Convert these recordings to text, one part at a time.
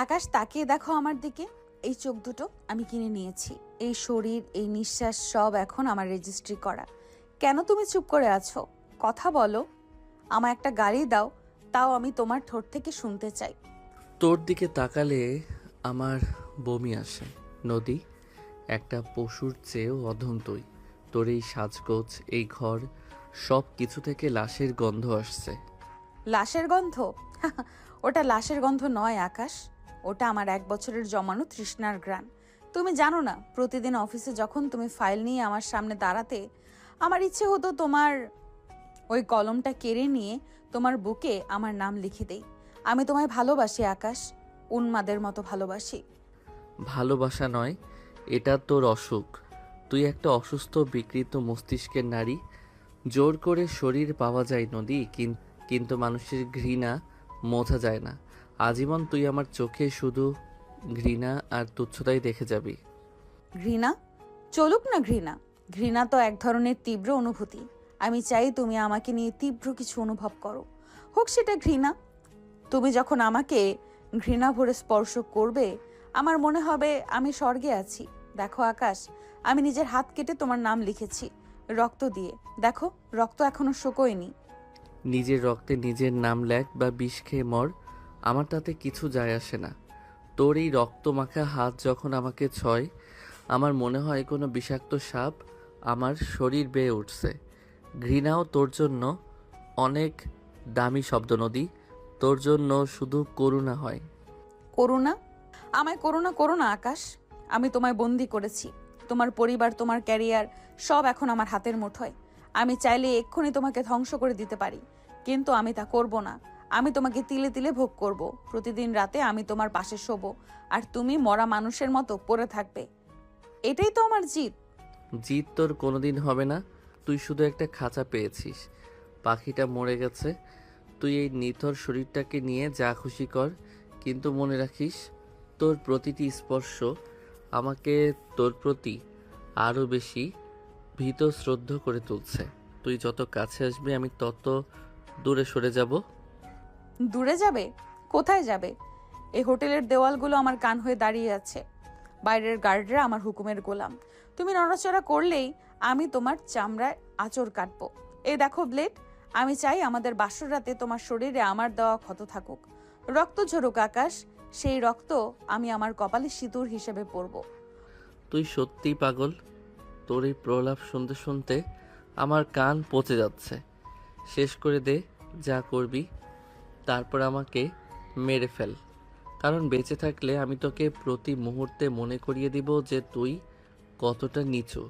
আকাশ, তাকিয়ে দেখো আমার দিকে। এই চোখ দুটো আমি কিনে নিয়েছি, এই শরীর, এই নিঃশ্বাস সব এখন আমার রেজিস্ট্রি করা। কেন তুমি চুপ করে আছো? কথা বলো। আমার একটা গালি দাও, তাও আমি তোমার ঠোঁট থেকে শুনতে চাই। তোর দিকে তাকালে আমার বমি আসে নদী। একটা পশুর চেয়েও অধম তুই। তোর এই সাজগোজ, এই ঘর, সব কিছু থেকে লাশের গন্ধ আসছে। লাশের গন্ধ? ওটা লাশের গন্ধ নয় আকাশ, ওটা আমার 1 বছরের জমানো তৃষ্ণার ঘ্রাণ। তুমি জানো না, প্রতিদিন অফিসে যখন তুমি ফাইল নিয়ে আমার সামনে দাঁড়াতে, আমার ইচ্ছে হতো তোমার ওই কলমটা কেড়ে নিয়ে তোমার বুকে আমার নাম লিখে দেই। আমি তোমায় ভালোবাসি আকাশ, উন্মাদের মতো ভালোবাসি। ভালোবাসা নয়, এটা তোর অসুখ। তুই একটা অসুস্থ বিকৃত মস্তিষ্কের নারী। জোর করে শরীর পাওয়া যায় নদী, কিন্তু মানুষের ঘৃণা মোছা যায় না। আজীবন তুই আমার চোখে শুধু ঘৃণা আর তুচ্ছতাই দেখে যাবি। ঘৃণা? চলুক না ঘৃণা। ঘৃণা তো এক ধরনের তীব্র অনুভূতি। আমি চাই তুমি আমাকে নিয়ে তীব্র কিছু অনুভব করো, হোক সেটা ঘৃণা। তুমি যখন আমাকে ঘৃণা ভরে স্পর্শ করবে, আমার মনে হবে আমি স্বর্গে আছি। দেখো আকাশ, আমি নিজের হাত কেটে তোমার নাম লিখেছি, রক্ত দিয়ে। দেখো, রক্ত এখনো শুকোয়নি। নিজের রক্তে নিজের নাম লেখ বা বিষ খেয়ে মর, আমার তাতে কিছু যায় আসে না। তোর এই রক্তমাখা হাত যখন আমাকে ছয়, আমার মনে হয় কোনো বিষাক্ত সাপ আমার শরীর বেয়ে উঠছে। ঘৃণাও তোর জন্য অনেক দামি শব্দ নদী। তোর জন্য শুধু করুণা হয়। করুণা? আমায় করুণা করো না আকাশ। আমি তোমায় বন্দি করেছি। তোমার পরিবার, তোমার ক্যারিয়ার, সব এখন আমার হাতের মুঠোয়। আমি চাইলে এক্ষুনি তোমাকে ধ্বংস করে দিতে পারি, কিন্তু আমি তা করব না। আমি তোমাকে তিলে তিলে ভোগ করব। প্রতিদিন রাতে আমি তোমার পাশে শোবো, আর তুমি মরা মানুষের মতো পড়ে থাকবে। এটাই তো আমার জিত। জিত তোর কোনোদিন হবে না। তুই শুধু একটা খাঁচা পেয়েছিস, পাখিটা মরে গেছে। তুই এই নিথর শরীরটাকে নিয়ে যা খুশি কর, কিন্তু মনে রাখিস, তোর প্রতিটি স্পর্শ আমাকে তোর প্রতি আরও বেশি ভীত শ্রদ্ধ করে তুলছে। তুই যত কাছে আসবি আমি তত দূরে সরে যাব। দূরে যাবে? কোথায় যাবে? এই হোটেলের দেওয়ালগুলো আমার কান হয়ে দাঁড়িয়ে আছে, বাইরের গার্ডরা আমার হুকুমের গোলাম। তুমি নড়াচড়া করলেই আমি তোমার চামড়ায় আঁচড় কাটবো। এই দেখো ব্লেড, আমি চাই আমাদের বাসর রাতে তোমার শরীরে আমার দেওয়া ক্ষত থাকুক। রক্ত ঝরুক আকাশ, সেই রক্ত আমি আমার কপালে সিঁদুর হিসেবে পরবো। তুই সত্যিই পাগল। তোর এই প্রলাপ শুনতে শুনতে আমার কান পচে যাচ্ছে। শেষ করে দে যা করবি, তারপর আমাকে মেরে ফেল। কারণ বেঁচে থাকলে আমি তোকে প্রতি মুহূর্তে মনে করিয়ে দিব যে তুই কতটা নিচু।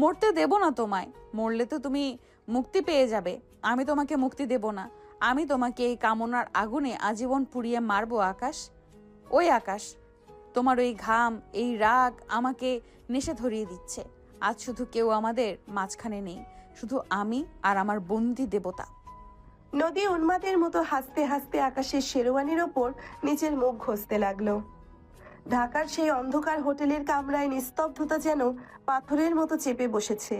মরতে দেব না তোমায়। মরলে তো তুমি মুক্তি পেয়ে যাবে, আমি তোমাকে মুক্তি দেব না। আমি তোমাকে এই কামনার আগুনে আজীবন পুড়িয়ে মারবো আকাশ। ওই আকাশ, তোমার ওই ঘাম, এই রাগ আমাকে নেশে ধরিয়ে দিচ্ছে। আজ শুধু কেউ আমাদের মাঝখানে নেই, শুধু আমি আর আমার বন্দি দেবতা। নদী উন্মাদের মতো হাসতে হাসতে আকাশের শেরওয়ানির ওপর নিজের মুখ ঘষতে লাগলো। ঢাকার সেই অন্ধকার হোটেলের কামরায় নিস্তব্ধতা যেন পাথরের মতো চেপে বসেছে।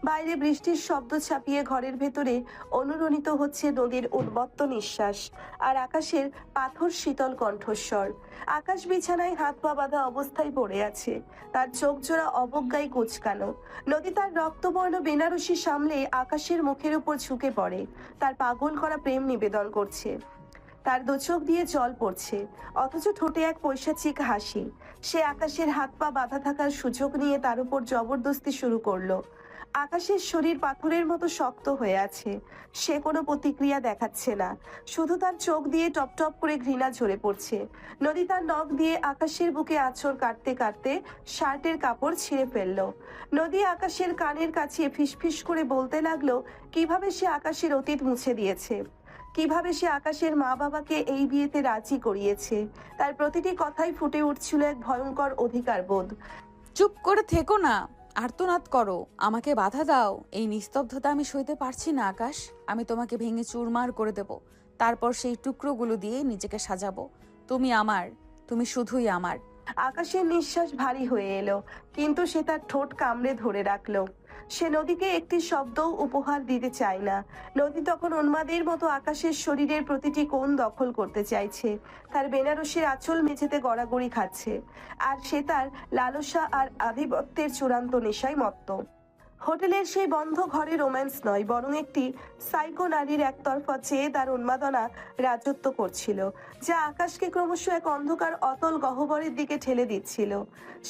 বাইরে বৃষ্টির শব্দ ছাপিয়ে ঘরের ভেতরে অনুরণিত হচ্ছে নদীর উন্মত্ত নিঃশ্বাস আর আকাশের পাথর শীতল কণ্ঠস্বর। আকাশ বিছানায় হাত পা বাঁধা অবস্থায় পড়ে আছে, তার চোখ জোড়া অবজ্ঞায় কুঁচকানো। নদী তার রক্তবর্ণ বেনারসি সামলে আকাশের মুখের উপর ঝুঁকে পড়ে, তার পাগল করা প্রেম নিবেদন করছে। তার দু চোখ দিয়ে জল পড়ছে, অথচ ঠোঁটে এক পৈশাচিক হাসি। সে আকাশের হাত পা বাঁধা থাকার সুযোগ নিয়ে তার উপর জবরদস্তি শুরু করলো। আকাশের শরীর পাথরের মতো শক্ত হয়ে আছে, সে কোনো প্রতিক্রিয়া দেখাচ্ছে না, শুধু তার চোখ দিয়ে টপ টপ করে ঘৃণা ঝরে পড়ছে। নদী তার নখ দিয়ে আকাশের বুকে আঁচড় কাটতে কাটতে শার্টের কাপড় ছিঁড়ে ফেললো। নদী আকাশের কানের কাছে ফিসফিস করে বলতে লাগলো কিভাবে সে আকাশের অতীত মুছে দিয়েছে, কিভাবে সে আকাশের মা বাবাকে এই বিয়েতে রাজি করিয়েছে। তার প্রতিটি কথাই ফুটে উঠছিল এক ভয়ঙ্কর অধিকার বোধ। চুপ করে থেকো না, আর্তনাদ করো, আমাকে বাধা দাও। এই নিস্তব্ধতা আমি সইতে পারছি না আকাশ। আমি তোমাকে ভেঙে চুরমার করে দেব, তারপর সেই টুকরোগুলো দিয়ে নিজেকে সাজাবো। তুমি আমার, তুমি শুধুই আমার। আকাশের নিঃশ্বাস ভারী হয়ে এলো, কিন্তু সে তার ঠোঁট কামড়ে ধরে রাখলো। সে নদীকে একটি শব্দও উপহার দিতে চায় না। নদী তখন উন্মাদের মতো আকাশের শরীরের প্রতিটি কোণ দখল করতে চাইছে, তার বেনারসির আঁচল মেঝেতে গড়াগড়ি খাচ্ছে, আর সে তার লালসা আর আধিপত্যের চূড়ান্ত নেশায় মত্ত। হোটেলের সেই বন্ধ ঘরে রোম্যান্স নয়, বরং একটি সাইকো নারীর একতরফা চেয়ে তার উন্মাদনা রাজত্ব করছিল, যা আকাশকে ক্রমশ এক অন্ধকার অতল গহ্বরের দিকে ঠেলে দিচ্ছিল।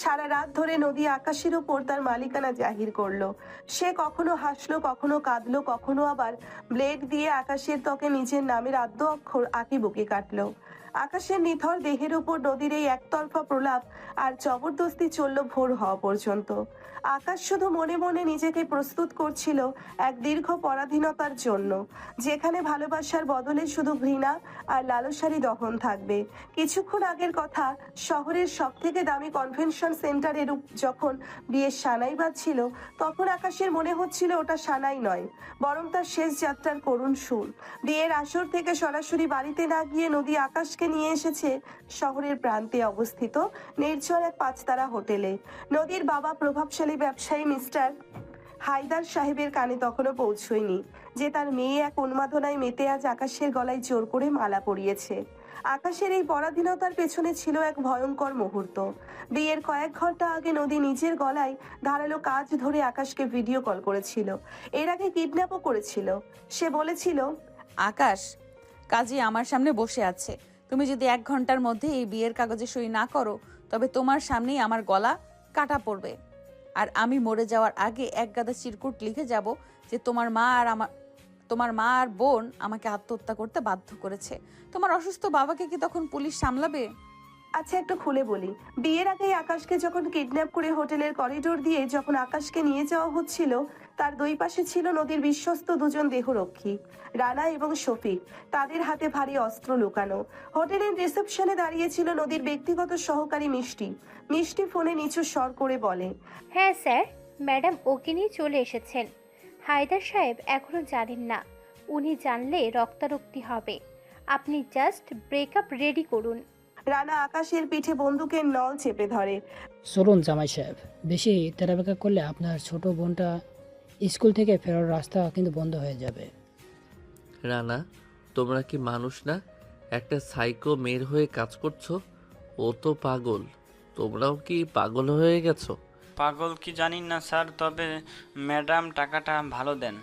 সারা রাত ধরে নদী আকাশের ওপর তার মালিকানা জাহির করলো। সে কখনো হাসলো, কখনো কাঁদলো, কখনো আবার ব্লেড দিয়ে আকাশের ত্বকে নিজের নামের আদ্য অক্ষর আঁকিবুকি কাটলো। আকাশের নিথর দেহের উপর নদীর এই একতরফা প্রলাপ আর জবরদস্তি চলল ভোর হওয়া পর্যন্ত। আকাশ শুধু মনে মনে নিজেকে প্রস্তুত করছিল এক দীর্ঘ পরাধীনতার জন্য, যেখানে ভালোবাসার বদলে শুধু ঘৃণা আর লালসারই দহন থাকবে। কিছুক্ষণ আগের কথা, শহরের সব থেকে দামি কনভেনশন সেন্টারে যখন বিয়ের সানাই বাজছিল, তখন আকাশের মনে হচ্ছিল ওটা সানাই নয়, বরং তার শেষ যাত্রার করুণ সুর। বিয়ের আসর থেকে সরাসরি বাড়িতে না গিয়ে নদী আকাশকে নিয়ে এসেছে শহরের প্রান্তে অবস্থিত নির্জন এক 5 তারা হোটেলে। নদীর বাবা প্রভাবশালী ব্যবসায়ী মিস্টার হায়দার সাহেবের কানে তখনও পৌঁছয়নি যে তার মেয়ে এক উন্মাদনায় মেতে আজ আকাশের গলায় জোর করে মালা পরিয়েছে। আকাশের এই পরাধীনতার পেছনে ছিল এক ভয়ঙ্কর মুহূর্ত। বিয়ের কয়েক ঘন্টা আগে নদী নিজের গলায় ধারালো কাজ ধরে আকাশকে ভিডিও কল করেছিল, এর আগে কিডন্যাপও করেছিল। সে বলেছিল, আকাশ, কাজী আমার সামনে বসে আছে। তুমি যদি 1 ঘন্টার মধ্যে এই বিয়ের কাগজে সই না করো, তবে তোমার সামনেই আমার গলা কাটা পড়বে, আর আমি মরে যাওয়ার আগে এক গাদা চিরকুট লিখে যাব যে তোমার মা আর বোন আমাকে আত্মহত্যা করতে বাধ্য করেছে। তোমার অসুস্থ বাবাকে কি তখন পুলিশ সামলাবে? আচ্ছা একটু খুলে বলি, বিয়ের আগেই আকাশকে যখন কিডন্যাপ করে হোটেলের করিডোর দিয়ে যখন আকাশকে নিয়ে যাওয়া হচ্ছিল, তার দুই পাশে ছিল নদীর বিশ্বস্ত দুজন দেহরক্ষী, রানা এবং শফিক, তাদের হাতে ভারী অস্ত্র লুকানো। হোটেলের রিসেপশনে দাঁড়িয়েছিল নদীর ব্যক্তিগত সহকারী মিষ্টি। মিষ্টি ফোনে নিচু স্বর করে বলে, হ্যাঁ স্যার, ম্যাডাম ওকে নিয়ে চলে এসেছেন। হায়দার সাহেব এখনো জানেন না, উনি জানলে রক্তারক্তি হবে। আপনি জাস্ট ব্রেকআপ রেডি করুন। রানা আকাশের পিঠে বন্দুকের নল চেপে ধরে। চলুন জামাই সাহেব, বেশি তেরাবেকা করলে আপনার ছোট বোনটা স্কুল থেকে ফেরার রাস্তা কিন্তু বন্ধ হয়ে যাবে। রানা, তোমরা কি মানুষ না? একটা সাইকো মেয়ের হয়ে কাজ করছো। ও তো পাগল, তোমরাও কি পাগল হয়ে গেছো? পাগল কি জানি না স্যার, তবে ম্যাডাম টাকাটা ভালো দেন,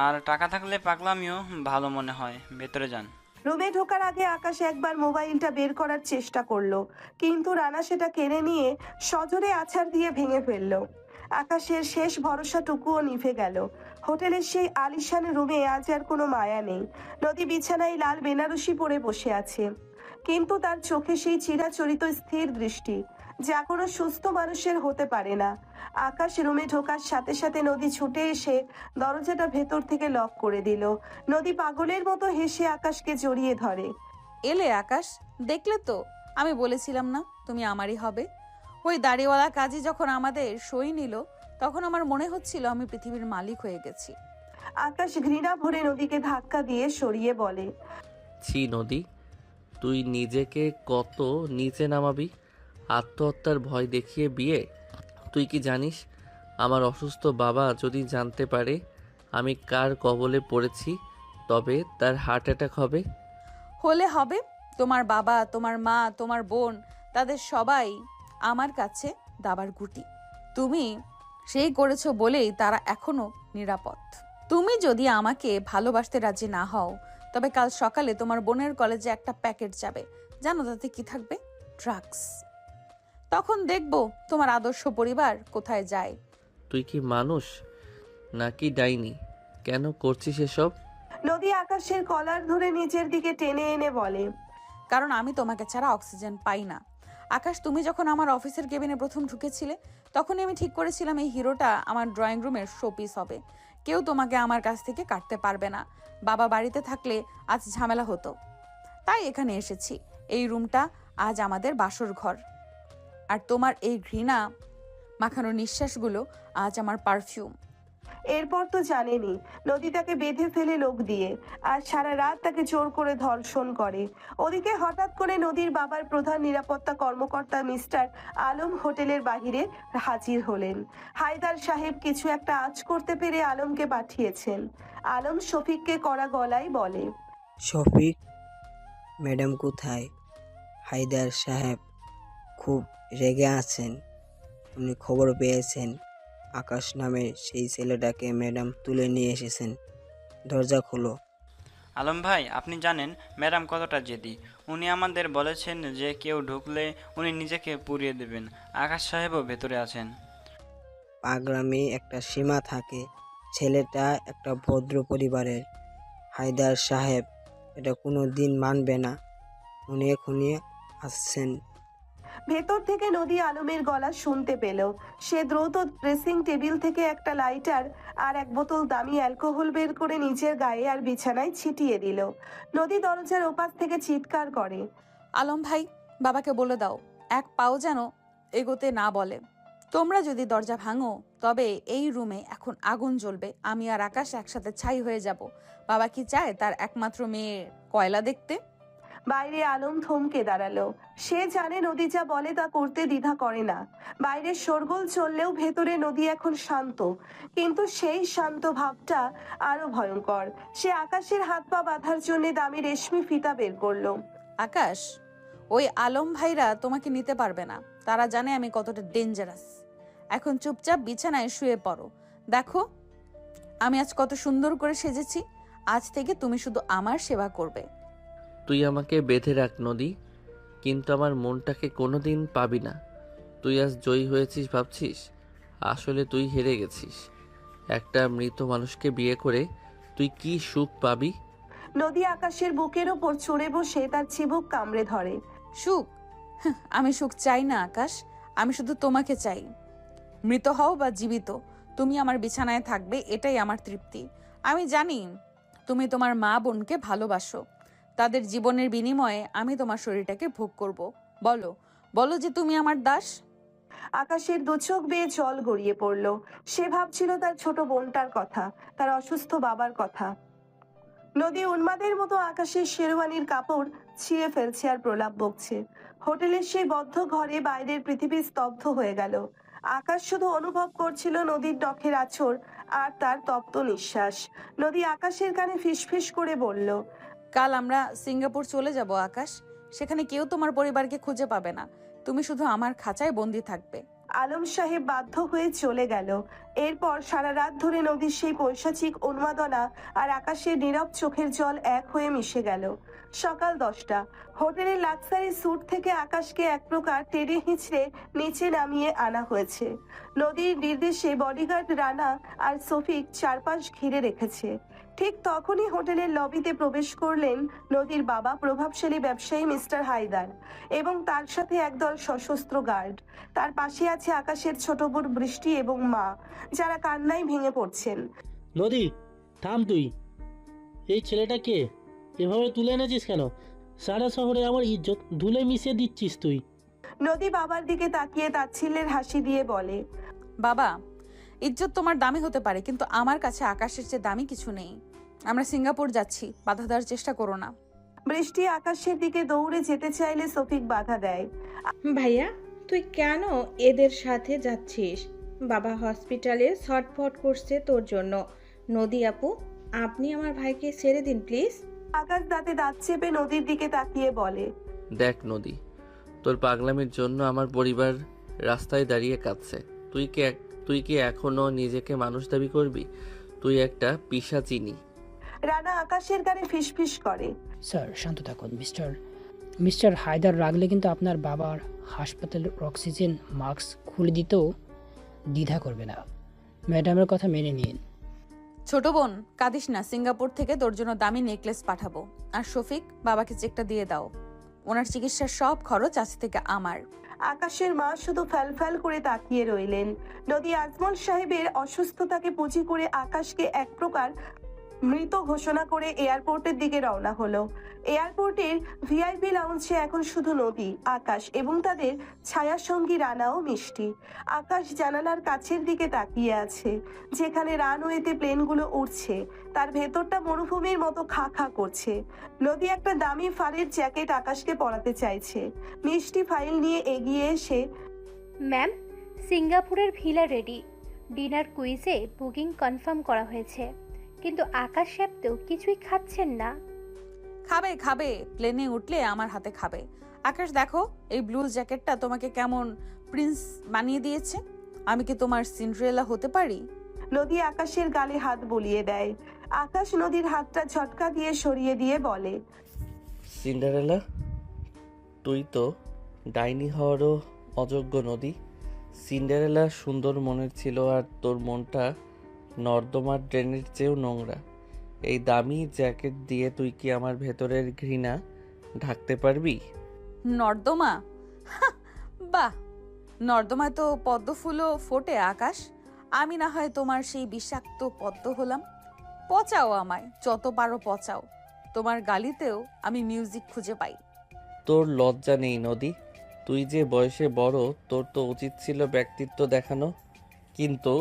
আর টাকা থাকলে পাগলামিও ভালো মনে হয়। ভেতরে যান। রুমে ঢোকার আগে আকাশ একবার মোবাইলটা বের করার চেষ্টা করলো, কিন্তু রানা সেটা কেড়ে নিয়ে সজোরে আছাড় দিয়ে ভেঙে ফেললো। আকাশের শেষ ভরসাটুকুও নিভে গেল। হোটেলের সেই আলিশান রুমে আজ আর কোনো মায়া নেই। নদী বিছানায় লাল বেনারসি পরে বসে আছে, কিন্তু তার চোখে সেই চিরাচরিত স্থির দৃষ্টি, যা কোনো সুস্থ মানুষের হতে পারে না। আকাশ রুমে ঢোকার সাথে সাথে নদী ছুটে এসে দরজাটা ভেতর থেকে লক করে দিল। নদী পাগলের মতো হেসে আকাশকে জড়িয়ে ধরে। এলে আকাশ, দেখলে তো আমি বলেছিলাম না তুমি আমারই হবে। ওই দাড়িওয়ালা কাজী যখন আমাদের সই নিল, তখন আমার মনে হচ্ছিল আমি পৃথিবীর মালিক হয়ে গেছি। আকাশ ঘৃণা ভরে নদীকে ধাক্কা দিয়ে সরিয়ে বলে, ছি নদী, তুই নিজেকে কত নিচে নামাবি? আত্মহত্যার ভয় দেখিয়ে বিয়ে? তুই কি জানিস আমার অসুস্থ বাবা যদি জানতে পারে আমি কার কবলে পড়েছি, তবে তার হার্ট অ্যাটাক হবে। হলে হবে, তোমার বাবা, তোমার মা, তোমার বোন, তাদের সবাই আমার কাছে দাবার গুটি। তুমি সেই করেছো বলেই তারা এখনো নিরাপদ। তুমি যদি আমাকে ভালোবাসতে রাজি না হও, তবে কাল সকালে তোমার বোনের কলেজে একটা প্যাকেট যাবে। জানো তাতে কি থাকবে? ড্রাগস। তখন দেখবো তোমার আদর্শ পরিবার কোথায় যায়। তুই কি মানুষ নাকি ডাইনি? কেন করছিস এসব? নদী আকাশের কলার ধরে নিচের দিকে টেনে এনে বলে, কারণ আমি তোমাকে ছাড়া অক্সিজেন পাই না। আকাশ, তুমি যখন আমার অফিসের কেবিনে প্রথম ঢুকেছিলে, তখনই আমি ঠিক করেছিলাম এই হিরোটা আমার ড্রয়িং রুমের শোপিস হবে। কেউ তোমাকে আমার কাছ থেকে কাটতে পারবে না। বাবা বাড়িতে থাকলে আজ ঝামেলা হতো, তাই এখানে এসেছি। এই রুমটা আজ আমাদের বাসর ঘর, আর তোমার এই ঘৃণা মাখানো নিঃশ্বাসগুলো আজ আমার পারফিউম। এরপর তো জানেনি, নদী তাকে বেঁধে ফেলে লোক দিয়ে, আর সারা রাত তাকে জোর করে ধর্ষণ করে। ওদিকে হঠাৎ করে নদীর বাবার প্রধান নিরাপত্তা কর্মকর্তা মিস্টার আলম হোটেলের বাহিরে হাজির হলেন। হায়দার সাহেব কিছু একটা আঁচ করতে পেরে আলমকে পাঠিয়েছেন। আলম শফিককে কড়া গলায় বলে, শফিক, ম্যাডাম কোথায়? হায়দার সাহেব খুব রেগে আছেন। উনি খবর পেয়েছেন আকাশ নামের সেই ছেলেটাকে ম্যাডাম তুলে নিয়ে এসেছেন। দরজা খোলো। আলম ভাই, আপনি জানেন ম্যাডাম কতটা জেদি। উনি আমাদের বলেছেন যে কেউ ঢুকলে উনি নিজেকে পুড়িয়ে দেবেন। আকাশ সাহেবও ভেতরে আছেন। পাগলামি একটা সীমা থাকে। ছেলেটা একটা ভদ্র পরিবারের। হায়দার সাহেব এটা কোনো দিন মানবে না। উনি এখনই আসছেন। ভেতর থেকে নদী আলমের গলা শুনতে পেল। সে দ্রুত ড্রেসিং টেবিল থেকে একটা লাইটার আর এক বোতল দামি অ্যালকোহল বের করে নিজের গায়ে আর বিছানায় ছিটিয়ে দিল। নদী দরজার ওপাশ থেকে চিৎকার করে, আলম ভাই, বাবাকে বলে দাও এক পাও যেন এগোতে না বলে। তোমরা যদি দরজা ভাঙো তবে এই রুমে এখন আগুন জ্বলবে। আমি আর আকাশ একসাথে ছাই হয়ে যাব। বাবা কি চায় তার একমাত্র মেয়ে কয়লা দেখতে? বাইরে আলম থমকে দাঁড়ালো। সে জানে নদী যা বলে তা করতে দ্বিধা করে না। বাইরে শোরগোল চললেও ভেতরে নদী এখন শান্ত, কিন্তু সেই শান্ত ভাবটা আরো ভয়ঙ্কর। সে আকাশের হাত পা বাঁধার জন্য দামি রেশমি ফিতা বের করলো। আকাশ, ওই আলম ভাইরা তোমাকে নিতে পারবে না। তারা জানে আমি কতটা ডেঞ্জারাস। এখন চুপচাপ বিছানায় শুয়ে পড়ো। দেখো আমি আজ কত সুন্দর করে সেজেছি। আজ থেকে তুমি শুধু আমার সেবা করবে। তুই আমাকে বেঁধে রাখ নদী, কিন্তু আমার মনটাকে কোনোদিন পাবি না। তুই আজ জয়ী হয়েছিস ভাবছিস, আসলে তুই হেরে গেছিস। একটা মৃত মানুষকে বিয়ে করে তুই কি সুখ পাবি? নদী আকাশের বুকের ওপর চড়ে বসে তার চিবুক কামড়ে ধরে। সুখ? আমি সুখ চাই না আকাশ, আমি শুধু তোমাকে চাই। মৃত হও বা জীবিত, তুমি আমার বিছানায় থাকবে, এটাই আমার তৃপ্তি। আমি জানি তুমি তোমার মা বোনকে ভালোবাসো। তাদের জীবনের বিনিময়ে আমি তোমার শরীরটাকে ভোগ করব। বলো বলো যে তুমি আমার দাস। আকাশের দু চোখ বেয়ে জল গড়িয়ে পড়ল। সে ভাবছিল তার ছোট বোনটার কথা, তার অসুস্থ বাবার কথা। নদী উন্মাদের মতো আকাশের শেরওয়ানির কাপড় ছিঁড়ে ফেলছে আর প্রলাপ বকছে। হোটেলের সেই বদ্ধ ঘরে বাইরের পৃথিবী স্তব্ধ হয়ে গেল। আকাশ শুধু অনুভব করছিল নদীর নখের আঁচড় আর তার তপ্ত নিঃশ্বাস। নদী আকাশের কানে ফিসফিস করে বলল, কাল আমরা সিঙ্গাপুর চলে যাব আকাশ। সেখানে কেউ তোমার পরিবারকে খুঁজে পাবে না। তুমি শুধু আমার খাঁচায় বন্দি থাকবে। আলম সাহেব বাধ্য হয়ে চলে গেল। এরপর সারা রাত ধরে নদীর সেই পৈশাচিক উন্মাদনা আর আকাশের নীরব চোখের জল এক হয়ে মিশে গেল। সকাল 10টা। হোটেলের লাক্সারি স্যুট থেকে আকাশকে এক প্রকার টেনে হিঁচড়ে নিচে নামিয়ে আনা হয়েছে। নদীর নির্দেশে বডিগার্ড রানা আর সফিক চারপাশ ঘিরে রেখেছে। ঠিক তখনই হোটেলের লবিতে প্রবেশ করলেন নদীর বাবা, প্রভাবশালী ব্যবসায়ী মিস্টার হায়দার, এবং তার সাথে একদল সশস্ত্র গার্ড। তার পাশে আছে আকাশের ছোট বোন বৃষ্টি এবং মা, যারা কান্নায় ভেঙে পড়ছেন। নদী, থাম তুই। এই ছেলেটা কে? এভাবে তুলে এনেছিস কেন? সারা শহরে আমার ইজ্জত ধুলে মিশিয়ে দিচ্ছিস তুই। নদী বাবার দিকে তাকিয়ে তাচ্ছিল্যের হাসি দিয়ে বলে, বাবা, ইজ্জত তোমার দামি হতে পারে, কিন্তু আমার কাছে আকাশের চেয়ে দামি কিছু নেই। আমরা সিঙ্গাপুর যাচ্ছি, বাধা দেওয়ার চেষ্টা করো না। বৃষ্টি আকাশের দিকে দৌড়ে যেতে চাইলে সফিক বাধা দেয়। ভাইয়া, তুই কেন এদের সাথে যাচ্ছিস? বাবা হসপিটালে ছটফট করছে তোর জন্য। নদী আপু, আপনি আমার ভাইকে ছেড়ে দিন প্লিজ। আকাশ দাঁতে দাঁত চেপে নদীর দিকে তাকিয়ে বলে, দেখ নদী, তোর পাগলামির জন্য আমার পরিবার রাস্তায় দাঁড়িয়ে কাঁদছে। তুই কি এখনো নিজেকে মানুষ দাবি করবি? তুই একটা পিশাচিনি। রানা আকাশের কানে ফিসফিস করে, স্যার শান্ত থাকুন মিস্টার হায়দার রাগলে কিন্তু আপনার বাবার হাসপাতালের অক্সিজেন মাস্ক খুলে দিতেও দ্বিধা করবে না। ম্যাডামের কথা মেনে নিন। ছোট বোন, কাঁদিস না। সিঙ্গাপুর থেকে তোর জন্য দামি নেকলেস পাঠাবো। আর শফিক, বাবাকে চেকটা দিয়ে দাও। ওনার চিকিৎসার সব খরচ আজ থেকে আমার। আকাশের মা শুধু ফ্যাল করে তাকিয়ে রইলেন। নদী আজমল সাহেবের অসুস্থতাকে পুঁজি করে আকাশকে এক প্রকার মৃত ঘোষণা করে এয়ারপোর্টের দিকে রওনা হলো। এয়ারপোর্টের ভিআইপি লাউঞ্জে এখন শুধু নদী, আকাশ এবং তাদের ছায়াসঙ্গী রানা ও মিষ্টি। আকাশ জানালার কাছের দিকে তাকিয়ে আছে, যেখানে রানওয়েতে প্লেনগুলো উড়ছে। তার ভেতরটা মরুভূমির মতো খা খা করছে। নদী একটা দামি ফারের জ্যাকেট আকাশকে পরাতে চাইছে। মিষ্টি ফাইল নিয়ে এগিয়ে এসে, ম্যাম, সিঙ্গাপুরের ভিলা রেডি। ডিনার কুইজে বুকিং কনফার্ম করা হয়েছে, কিন্তু আকাশ সাহেব তো কিছুই খাচ্ছেন না। খাবে খাবে, প্লেনে উঠলে আমার হাতে খাবে। আকাশ দেখো, এই ব্লু জ্যাকেটটা তোমাকে কেমন প্রিন্স বানিয়ে দিয়েছে। আমি কি তোমার সিন্ড্রেলা হতে পারি? নদী আকাশের গালে হাত বুলিয়ে দেয়। আকাশ নদীর হাতটা ঝটকা দিয়ে সরিয়ে দিয়ে বলে, সিন্ডারেলা, তুই তো ডাইনি হওয়ারও অযোগ্য নদী। সিন্ডারেলা সুন্দর মনের ছিল, আর তোর মনটা নর্দমার ড্রেনের চেয়েও নোংরা। এই দামি জ্যাকেট দিয়ে তুই কি আমার ভেতরের ঘৃণা ঢাকতে পারবি? নর্দমা? হাহ, বাহ, নর্দমায় তো পদ্ম ফুলও ফোটে আকাশ। আমি না হয় তোমার সেই বিষাক্ত পদ্ম হলাম। পচাও আমায়, যত পারো পচাও। তোমার গালিতেও আমি মিউজিক খুঁজে পাই। তোর লজ্জা নেই নদী? তুই যে বয়সে বড়, তোর তো উচিত ছিল ব্যক্তিত্ব দেখানো, কিন্তু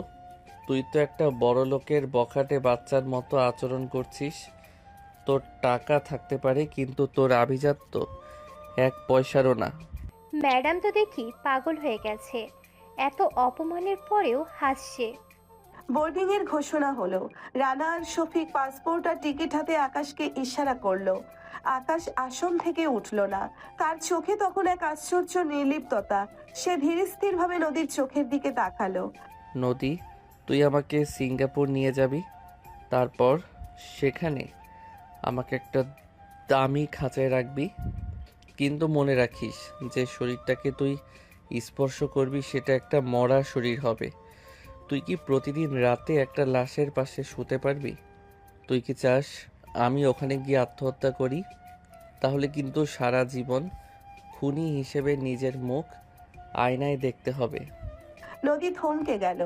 তুই তো একটা বড় লোকের বখাটে বাচ্চার মতো আচরণ করছিস। তোর টাকা থাকতে পারে, কিন্তু তোর আভিজাত্য 1 পয়সারও না। ম্যাডাম তো দেখি পাগল হয়ে গেছে, এত অপমানের পরেও হাসছে। বোর্ডিং এর ঘোষণা হলো। রানা আর শফিক পাসপোর্ট আর টিকিট হাতে আকাশকে ইশারা করলো। আকাশ আসন থেকে উঠল না। তার চোখে তখন এক আশ্চর্য নির্লিপ্ততা। সে ধীরস্থির ভাবে নদীর চোখের দিকে তাকালো। নদী, তুই আমাকে সিঙ্গাপুর নিয়ে যাবি, তারপর সেখানে আমাকে একটা দামি খাঁচায় রাখবি, কিন্তু মনে রাখিস যে শরীরটাকে তুই স্পর্শ করবি সেটা একটা মরা শরীর হবে। তুই কি প্রতিদিন রাতে একটা লাশের পাশে শুতে পারবি? তুই কি চাস আমি ওখানে গিয়ে আত্মহত্যা করি? তাহলে কিন্তু সারা জীবন খুনি হিসেবে নিজের মুখ আয়নায় দেখতে হবে। নদী থমকে গেল।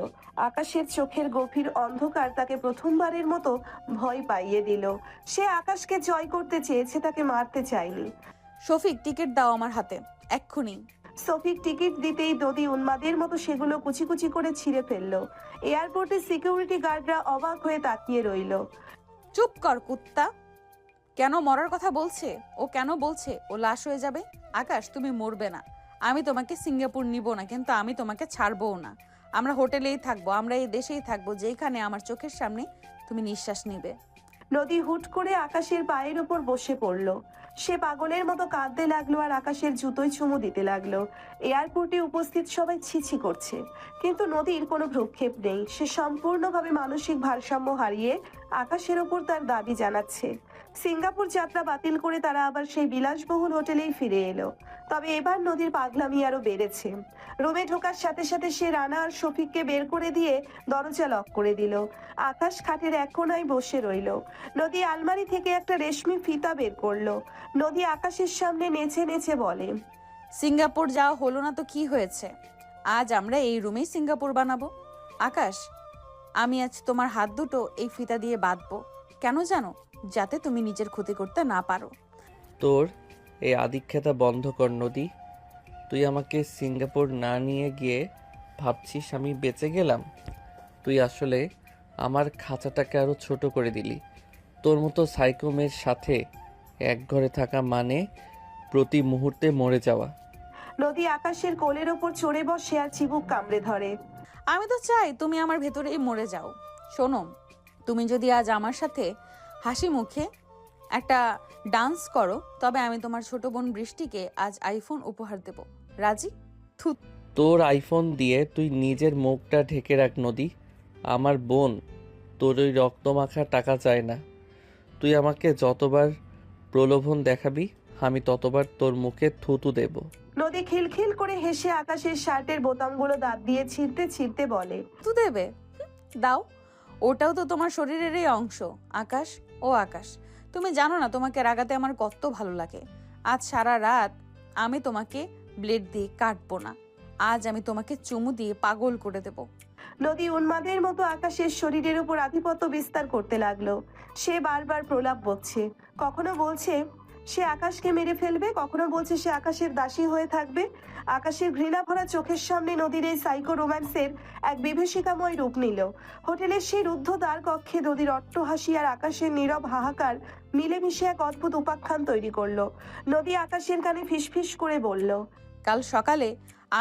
আকাশের চোখের গভীর অন্ধকার তাকে প্রথমবারের মতো ভয় পাইয়ে দিল। সে আকাশকে জয় করতে চেয়েছে, তাকে মারতে চায়নি। শফিক, টিকিট দাও আমার হাতে, এক্ষুনি। শফিক টিকিট দিতেই নদী উন্মাদের মতো সেগুলো কুচি কুচি করে ছিঁড়ে ফেললো। এয়ারপোর্টের সিকিউরিটি গার্ডরা অবাক হয়ে তাকিয়ে রইল। চুপ কর কুত্তা। কেন মরার কথা বলছে ও? কেন বলছে ও লাশ হয়ে যাবে? আকাশ, তুমি মরবে না। আমি তোমাকে সিঙ্গাপুর নিব না, কিন্তু আমি তোমাকে ছাড়বও না। আমরা হোটেলেই থাকবো, আমরা এই দেশেই থাকবো, যেখানে আমার চোখের সামনে তুমি নিঃশ্বাস নিবে। নদী হুট করে আকাশের পায়ের উপর বসে পড়ল। সে পাগলের মতো কাঁদতে লাগলো আর আকাশের জুতোয় চুমু দিতে লাগলো। এয়ারপোর্টে উপস্থিত সবাই ছিছি করছে, কিন্তু নদীর কোনো ভ্রুক্ষেপ নেই। সে সম্পূর্ণভাবে মানসিক ভারসাম্য হারিয়ে আকাশের ওপর তার দাবি জানাচ্ছে। সিঙ্গাপুর যাত্রা বাতিল করে তারা আবার সেই বিলাসবহুল হোটেলেই ফিরে এলো। তবে এবার নদীর পাগলামি আরো বেড়েছে। রুমে ঢোকার সাথে সাথে সে রানা আর শফিককে বের করে দিয়ে দরজা লক করে দিল। আকাশ খাটের এক কোণায় বসে রইল। নদী আলমারি থেকে একটা রেশমি ফিতা বের করলো। নদী আকাশের সামনে নেচে নেচে বলে, সিঙ্গাপুর যাওয়া হলো না তো কি হয়েছে? আজ আমরা এই রুমেই সিঙ্গাপুর বানাবো। আকাশ, আমি আজ তোমার হাত দুটো এই ফিতা দিয়ে বাঁধবো। কেন জানো? যাতে তুমি নিজের ক্ষতি করতে না পারো। তোর এই আদিক্ষেতা বন্ধ কর নদী। তুই আমাকে সিঙ্গাপুর না নিয়ে গিয়ে ভাবছিস আমি বেঁচে গেলাম? তুই আসলে আমার খাঁচাটাকে আরও ছোট করে দিলি। তোর মতো সাইকোমের সাথে এক ঘরে থাকা মানে প্রতি মুহূর্তে মরে যাওয়া। নদী আকাশের কোলের ওপর চড়ে বসে আর চিবুক কামড়ে ধরে। আমি তো চাই তুমি আমার ভেতরেই মরে যাও। শোনো, তুমি যদি আজ আমার সাথে হাসি মুখে একটা ডান্স করো, তবে আমি তোমার ছোট বোন বৃষ্টিকে আজ আইফোন উপহার দেব। রাজি? তোর আইফোন দিয়ে তুই নিজের মুখটা ঢেকে রাখ নদী। আমার বোন তোর ওই রক্তমাখা টাকা চায় না। তুই আমাকে যতবার প্রলোভন দেখাবি আমি ততবার তোর মুখে থুতু দেব। নদী খিলখিল করে হেসে আকাশের শার্টের বোতামগুলো দাঁত দিয়ে ছিঁড়তে ছিঁড়তে বলে, তুই দেবে? দাও, ওটাও তো তোমার শরীরেরই অংশ। আকাশ, ও আকাশ, তুমি জানো না তোমাকে রাগাতে আমার কত ভালো লাগে। আজ সারা রাত আমি তোমাকে ব্লেড দিয়ে কাটবো না। আজ আমি তোমাকে চুমু দিয়ে পাগল করে দেব। নদী উন্মাদের মতো আকাশের শরীরের উপর আধিপত্য বিস্তার করতে লাগলো। সে বারবার প্রলাপ বকছে, কখনো বলছে সে আকাশকে মেরে ফেলবে, কখনো বলছে সে আকাশের দাসী হয়ে থাকবে। আকাশের ঘৃণা ভরা চোখের সামনে নদীর এই সাইকো রোম্যান্সের এক বিভীষিকাময় রূপ নিল। হোটেলের সেই রুদ্ধ দ্বার কক্ষে নদীর অট্টহাসি আর আকাশের নীরব হাহাকার মিলেমিশে এক অদ্ভুত উপাখ্যান তৈরি করলো। নদী আকাশের কানে ফিসফিস করে বলল, কাল সকালে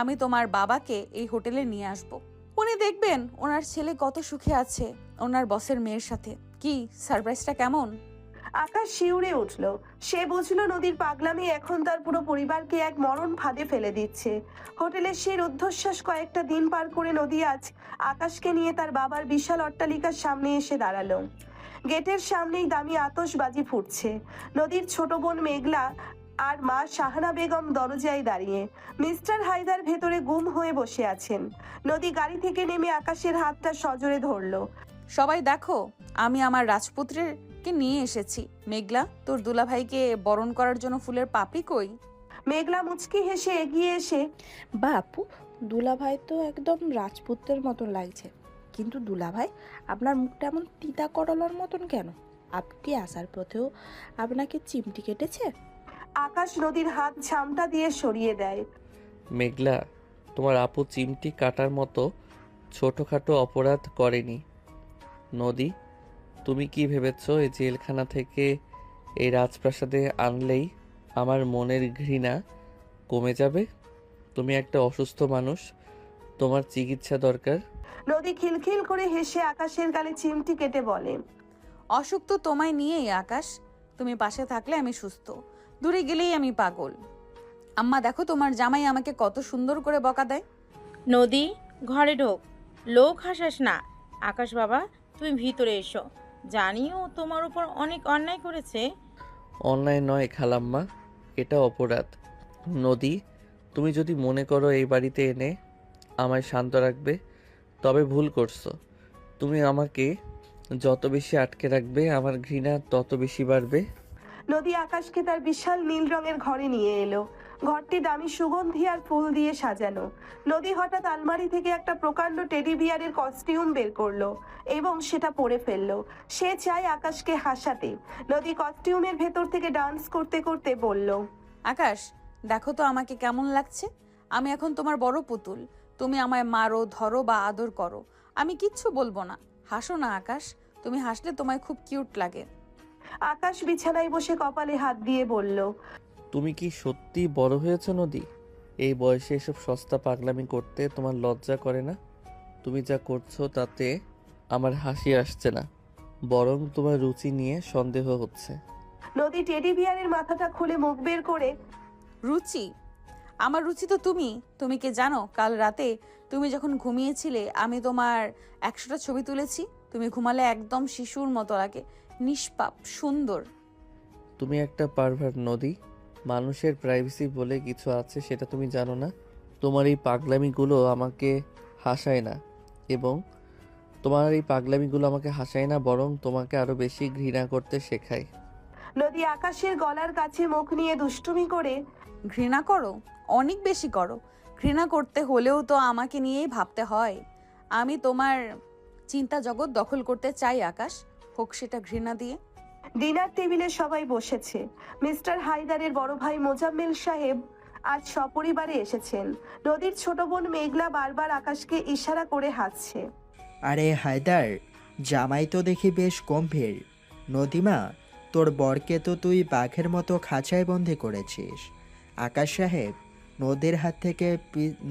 আমি তোমার বাবাকে এই হোটেলে নিয়ে আসব। উনি দেখবেন ওনার ছেলে কত সুখে আছে ওনার বসের মেয়ের সাথে। কি সারপ্রাইজটা কেমন? আকাশ শিউরে উঠল। সে বুঝলো নদীর পাগলামি এখন তার পুরো পরিবারকে এক মরণ ফাঁদে ফেলে দিচ্ছে। হোটেলের সেই রুদ্ধশ্বাস কয়েকটা দিন পার করে নদী আজ আকাশকে নিয়ে তার বাবার বিশাল অট্টালিকার সামনে এসে দাঁড়ালো। গেটের সামনেই দামি আতশবাজি ফুটছে। নদীর ছোট বোন মেঘলা আর মা শাহানা বেগম দরজায় দাঁড়িয়ে। মিস্টার হায়দার ভেতরে গুম হয়ে বসে আছেন। নদী গাড়ি থেকে নেমে আকাশের হাতটা সজোরে ধরলো। সবাই দেখো, আমি আমার রাজপুত্রকে নিয়ে এসেছি। মেঘলা, তোর দুলাভাইকে বরণ করার জন্য ফুলের পাপড়ি কই? মেঘলা মুচকি হেসে এগিয়ে এসে, বা আপু, দুলাভাই তো একদম রাজপুত্রের মতন লাগছে, কিন্তু দুলাভাই আপনার মুখটা এমন তিতা করলার মতন কেন? আপনি আসার পথেও আপনাকে চিমটি কেটেছে? আকাশ নদীর হাত ঝামটা দিয়ে সরিয়ে দেয়। মেঘলা, তোমার আপু চিমটি কাটার মতো ছোটোখাটো অপরাধ করেনি। নদী, তুমি কি ভেবেছো এই জেলখানা থেকে এই রাজপ্রাসাদে আনলেই আমার মনের ঘৃণা কমে যাবে? তুমি একটা অসুস্থ মানুষ, তোমার চিকিৎসা দরকার। নদী খিলখিল করে হেসে আকাশের গালে চিমটি কেটে বলে, অসুখ তো তোমায় নিয়েই আকাশ। তুমি পাশে থাকলে আমি সুস্থ, দূরে গেলেই আমি পাগল। আম্মা দেখো, তোমার জামাই আমাকে কত সুন্দর করে বকা দেয়। নদী, ঘরে ঢোক, লোক হাসাস না। আকাশ বাবা, তুমি ভিতরে এসো। জানিও তোমার উপর অনেক অন্যায় করেছে। অন্যায় নয় খালাম্মা, এটা অপরাধ। নদী, তুমি যদি মনে করো এই বাড়িতে এনে আমায় শান্ত রাখবে, তবে ভুল করছো। তুমি আমাকে যত বেশি আটকে রাখবে আমার ঘৃণা তত বেশি বাড়বে। নদী আকাশকে তার বিশাল নীল রঙের ঘরে নিয়ে এলো। ঘরটি দামি সুগন্ধি আর ফুল দিয়ে সাজানো। নদী হঠাৎ আলমারি থেকে একটা প্রকাণ্ড টেডি বিয়ারের কস্টিউম বের করলো এবং সেটা পরে ফেললো। সে চায় আকাশকে হাসাতে। নদী কস্টিউমের ভেতর থেকে ডান্স করতে করতে বলল, আকাশ দেখো তো আমাকে কেমন লাগছে। আমি এখন তোমার বড় পুতুল। তুমি আমায় মারো, ধরো বা আদর করো, আমি কিচ্ছু বলবো না। হাসো না আকাশ, তুমি হাসলে তোমায় খুব কিউট লাগে। আকাশ বিছানায় বসে কপালে হাত দিয়ে বলল, তুমি কি সত্যি বড় হয়েছো নদী? এই বয়সে এসব সস্তা পাগলামি করতে তোমার লজ্জা করে না? তুমি যা করছো তাতে আমার হাসি আসছে না, বরং তোমার রুচি নিয়ে সন্দেহ হচ্ছে। নদী টেডি বিয়ারের মাথাটা খুলে মুখ বের করে, রুচি? আমার রুচি তো তুমি। তুমি কি জানো, কাল রাতে তুমি যখন ঘুমিয়েছিলে আমি তোমার 100টা ছবি তুলেছি। তুমি ঘুমালে একদম শিশুর মতো লাগে, নিষ্পাপ সুন্দর। তুমি একটা পারভার্ট নদী। মানুষের প্রাইভেসি বলে কিছু আছে, সেটা তুমি জানো না। তোমার এই পাগলামিগুলো আমাকে হাসায় না, বরং তোমাকে আরো বেশি ঘৃণা করতে শেখায়। নদী আকাশের গলার কাছে মুখ নিয়ে দুষ্টুমি করে, ঘৃণা করো? অনেক বেশি করো। ঘৃণা করতে হলেও তো আমাকে নিয়েই ভাবতে হয়। আমি তোমার চিন্তা জগৎ দখল করতে চাই আকাশ, হোক সেটা ঘৃণা দিয়ে। ডিনার টেবিলে সবাই বসেছে। মিস্টার হায়দারের বড় ভাই মোজাম্মেল সাহেব আজ সপরিবারে এসেছেন। নদীর ছোট বোন মেঘলা বারবার আকাশকে ইশারা করে হাসছে। আরে হায়দার, জামাই তো দেখি বেশ গম্ভীর। নদীমা, তোর বরকে তো তুই বাঘের মতো খাঁচায় বন্দি করেছিস। আকাশ সাহেব, নদীর হাত থেকে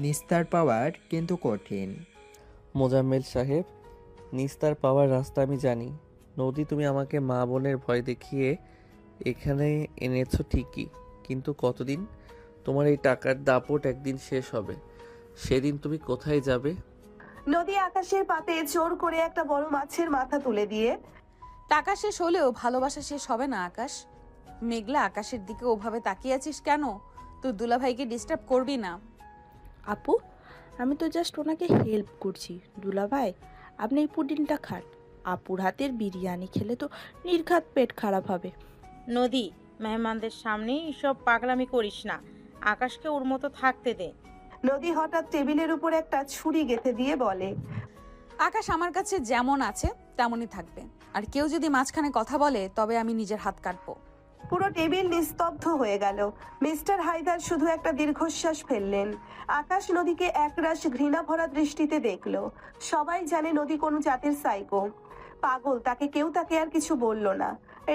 নিস্তার পাওয়ার কিন্তু কঠিন। মোজাম্মেল সাহেব, নিস্তার পাওয়ার রাস্তা আমি জানি। নদী, তুমি আমাকে মা বোনের ভয় দেখিয়ে এখানে এনেছো ঠিকই, কিন্তু কতদিন? তোমার এই টাকার দাপট একদিন শেষ হবে, সেদিন তুমি কোথায় যাবে? নদী আকাশের পাতে জোর করে একটা বড় মাছের মাথা তুলে দিয়ে, টাকা শেষ হলেও ভালোবাসা শেষ হবে না আকাশ। মেঘলা, আকাশের দিকে ওভাবে তাকিয়ে আছিস কেন? তুই দুলাভাইকে ডিস্টার্ব করবি না। আপু, আমি তো জাস্ট ওনাকে হেল্প করছি। দুলাভাই, আপনি এই পুডিংটা খান। আপুর হাতের বিরিয়ানি খেলে তো নির্ঘাত পেট খারাপ হবে। নদী, মেহমানদের সামনে সব পাগলামি করিস না। আকাশকে ওর মতো থাকতে দে। নদী হঠাৎ টেবিলের উপর একটা ছুরি গেঁথে দিয়ে বলে, আকাশ আমার কাছে যেমন আছে তেমনই থাকবে, আর কেউ যদি মাঝখানে কথা বলে তবে আমি নিজের হাত কাটবো। পুরো টেবিল নিস্তব্ধ হয়ে গেল। মিস্টার হায়দার শুধু একটা দীর্ঘশ্বাস ফেললেন। আকাশ নদীকে একরাশ ঘৃণা ভরা দৃষ্টিতে দেখলো। সবাই জানে নদী কোন জাতের সাইকো, পাগল। তাকে আর কিছু বলল না।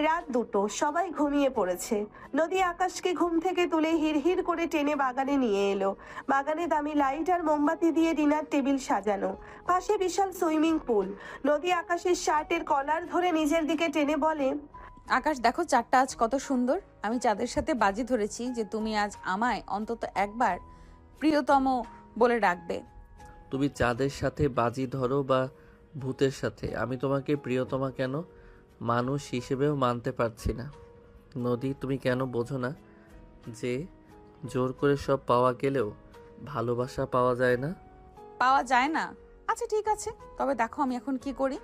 রাত 2টো, সবাই ঘুমিয়ে পড়েছে। নদী আকাশকে ঘুম থেকে তুলে হিড়হিড় করে টেনে বাগানে নিয়ে এলো। বাগানে দামি লাইট আর মোমবাতি দিয়ে ডিনার টেবিল সাজানো, পাশে বিশাল সুইমিং পুল। নদী আকাশের শার্টের কলার ধরে নিজের দিকে টেনে বলে, আকাশ দেখো চাঁদটা আজ কত সুন্দর। আমি চাঁদের সাথে বাজি ধরেছি যে তুমি আজ আমায় অন্তত একবার প্রিয়তম বলে ডাকবে। তুমি চাঁদের সাথে বাজি ধরো বা ভূতের সাথে, আমি তোমাকে প্রিয়তমা কেন মানুষ হিসেবেও মানতে পারছি না। নদী, তুমি কেন বোঝো না যে জোর করে সব পাওয়া গেলেও ভালোবাসা পাওয়া যায় না? পাওয়া যায় না? আচ্ছা ঠিক আছে, তবে দেখো আমি এখন কি করি।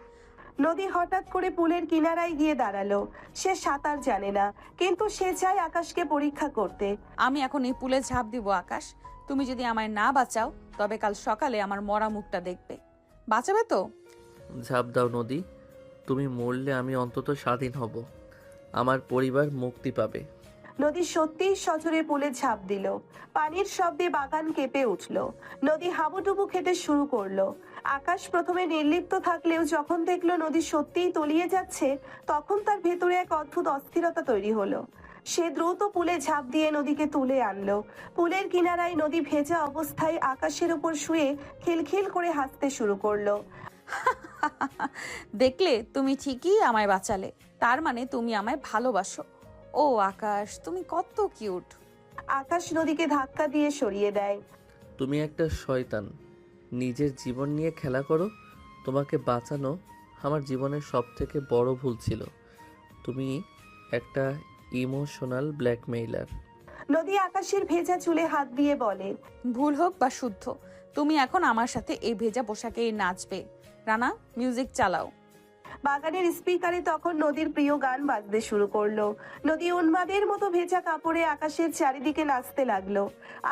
নদী হঠাৎ করে পুলের কিনারায় গিয়ে দাঁড়ালো। সে সাঁতার জানে না, কিন্তু সে চায় আকাশকে পরীক্ষা করতে। আমি এখন এই পুলে ঝাঁপ দিব আকাশ। তুমি যদি আমায় না বাঁচাও তবে কাল সকালে আমার মরা মুখটা দেখবে। বাঁচাবে তো? ঝাঁপ দাও নদী, তুমি মরলে আমি অন্তত স্বাধীন হব, আমার পরিবার মুক্তি পাবে। নদী সত্যিই সজোরে পুলে ঝাঁপ দিল। পানির শব্দে বাগান কেঁপে উঠল। নদী হাবুডুবু খেতে শুরু করলো। আকাশ প্রথমে নির্লিপ্ত থাকলেও যখন দেখলো নদী সত্যিই তলিয়ে যাচ্ছে, তখন তার ভেতরে এক অদ্ভুত অস্থিরতা তৈরি হলো। সে দ্রুত পুলে ঝাঁপ দিয়ে নদীকে তুলে আনলো। পুলের কিনারায় নদী ভেজা অবস্থায় আকাশের উপর শুয়ে খিলখিল করে হাসতে শুরু করলো। দেখলে, তুমি ঠিকই আমায় বাঁচালে। তার মানে তুমি আমায় ভালোবাসো। ও আকাশ, তুমি কত কিউট। আকাশ নদীকে ধাক্কা দিয়ে সরিয়ে দেয়। তুমি একটা শয়তান, নিজের জীবন নিয়ে খেলা করো। তোমাকে বাঁচানো আমার জীবনের সব থেকে বড় ভুল ছিল। তুমি একটা ইমোশনাল ব্ল্যাকমেইলার। নদী আকাশের ভেজা চুলে হাত দিয়ে বলে, ভুল হোক বা শুদ্ধ, তুমি এখন আমার সাথে এই ভেজা পোশাকেই নাচবে। রানা, মিউজিক চালাও। বাগানের স্পিকারে তখন নদীর প্রিয় গান বাজতে শুরু করলো। নদী উন্মাদের মতো ভেজা কাপড়ে আকাশের চারিদিকে নাচতে লাগলো।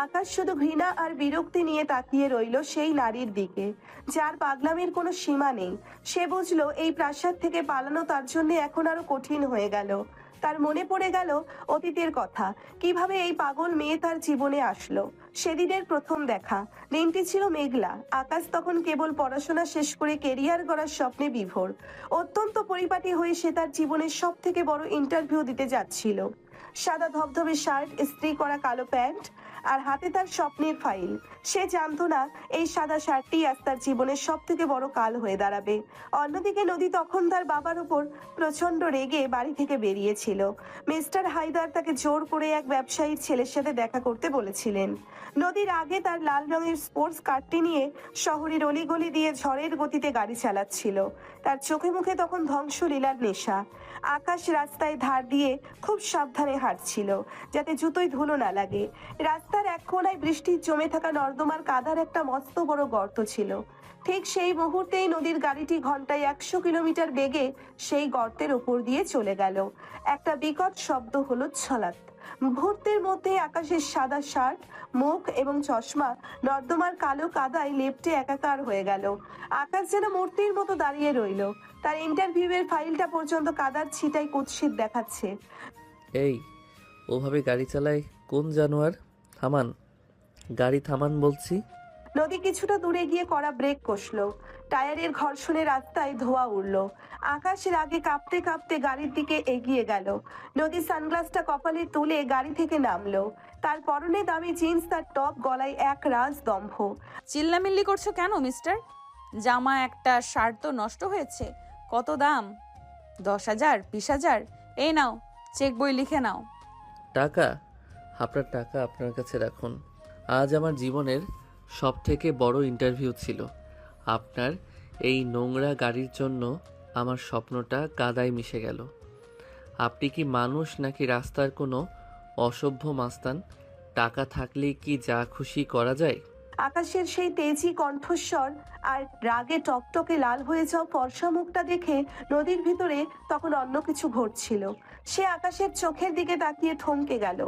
আকাশ শুধু ঘৃণা আর বিরক্তি নিয়ে তাকিয়ে রইল সেই নারীর দিকে, যার পাগলামির কোনো সীমা নেই। সে বুঝলো এই প্রাসাদ থেকে পালানো তার জন্য এখন আরো কঠিন হয়ে গেল। তার মনে পড়ে গেল অতীতের কথা, কিভাবে এই পাগল মেয়ে তার জীবনে আসলো। সেদিনের প্রথম দেখা, দিনটি ছিল মেঘলা। আকাশ তখন কেবল পড়াশোনা শেষ করে কেরিয়ার গড়ার স্বপ্নে বিভোর। অত্যন্ত পরিপাটি হয়ে সে তার জীবনের সব থেকে বড় ইন্টারভিউ দিতে যাচ্ছিল। সাদা ধবধবে শার্ট, ইস্ত্রি করা কালো প্যান্ট আর হাতে তার স্বপ্নের ফাইল। সে জানতো না এই সাদা শার্টটি আজ তার জীবনের সব থেকে বড় কাল হয়ে দাঁড়াবে। অন্যদিকে নদী তখন তার বাবার উপর প্রচন্ড রেগে বাড়ি থেকে বেরিয়েছিল। মিস্টার হায়দার তাকে জোর করে এক ব্যবসায়ীর ছেলের সাথে দেখা করতে বলেছিলেন। নদীর আগে তার লাল রঙের স্পোর্টস কারটি নিয়ে শহরের অলিগলি দিয়ে ঝড়ের গতিতে গাড়ি চালাচ্ছিল। তার চোখে মুখে তখন ধ্বংসলীলার নেশা। আকাশ রাস্তায় ধার দিয়ে খুব সাবধানে হাঁটছিল, যাতে জুতোয় ধুলো না লাগে। রাস্তার এক কোণায় বৃষ্টির জমে থাকা নর্দমার কাদার একটা মস্ত বড় গর্ত ছিল। ঠিক সেই মুহূর্তেই নদীর গাড়িটি ঘন্টায় 100 কিলোমিটার বেগে সেই গর্তের উপর দিয়ে চলে গেল। একটা বিকট শব্দ হলো, ছলাৎ। মুহূর্তের মধ্যে আকাশের সাদা শার্ট, মুখ এবং চশমা নর্দমার কালো কাদায় লেপ্টে একাকার হয়ে গেল। আকাশ যেন মূর্তির মতো দাঁড়িয়ে রইল। তার ইন্টারভিউয়ের ফাইলটা পর্যন্ত কাদার ছিটায় কুৎসিত দেখাচ্ছে। এই, ওভাবে গাড়ি চালায় কোন জানোয়ার? থামান, গাড়ি থামান বলছি। নদী কিছুটা দূরে গিয়ে কড়া ব্রেক কষলো। টায়ারের ঘর্ষণে রাস্তায় ধোঁয়া উড়ল। আকাশ রাগে কাঁপতে কাঁপতে গাড়ির দিকে এগিয়ে গেল। নদী সানগ্লাসটা কপালে তুলে গাড়ি থেকে নামলো। তার পরনে দামি জিন্স, তার টপ, গলায় এক রাজ দম্ভ। চিল্লামিল্লি করছো কেন মিস্টার? জামা একটা, শার্ট তো নষ্ট হয়েছে। কত দাম? 10,000, 20,000? এই নাও, চেক বই লিখে নাও। টাকা? আপনার টাকা আপনার কাছে রাখুন। আজ আমার জীবনের সব থেকে বড় ইন্টারভিউ ছিল। আপনার এই নোংরা গাড়ির জন্য আমার স্বপ্নটা কাদায় মিশে গেল। আপনি কি মানুষ নাকি রাস্তার কোনো অসভ্য মাস্তান? টাকা থাকলেই কি যা খুশি করা যায়? আকাশের সেই তেজি কণ্ঠস্বর আর রাগে টকটকে লাল হয়ে যাওয়া ফর্সা মুখটা দেখে নদীর ভিতরে তখন অন্য কিছু ঘটছিল। সে আকাশের চোখের দিকে তাকিয়ে থমকে গেল।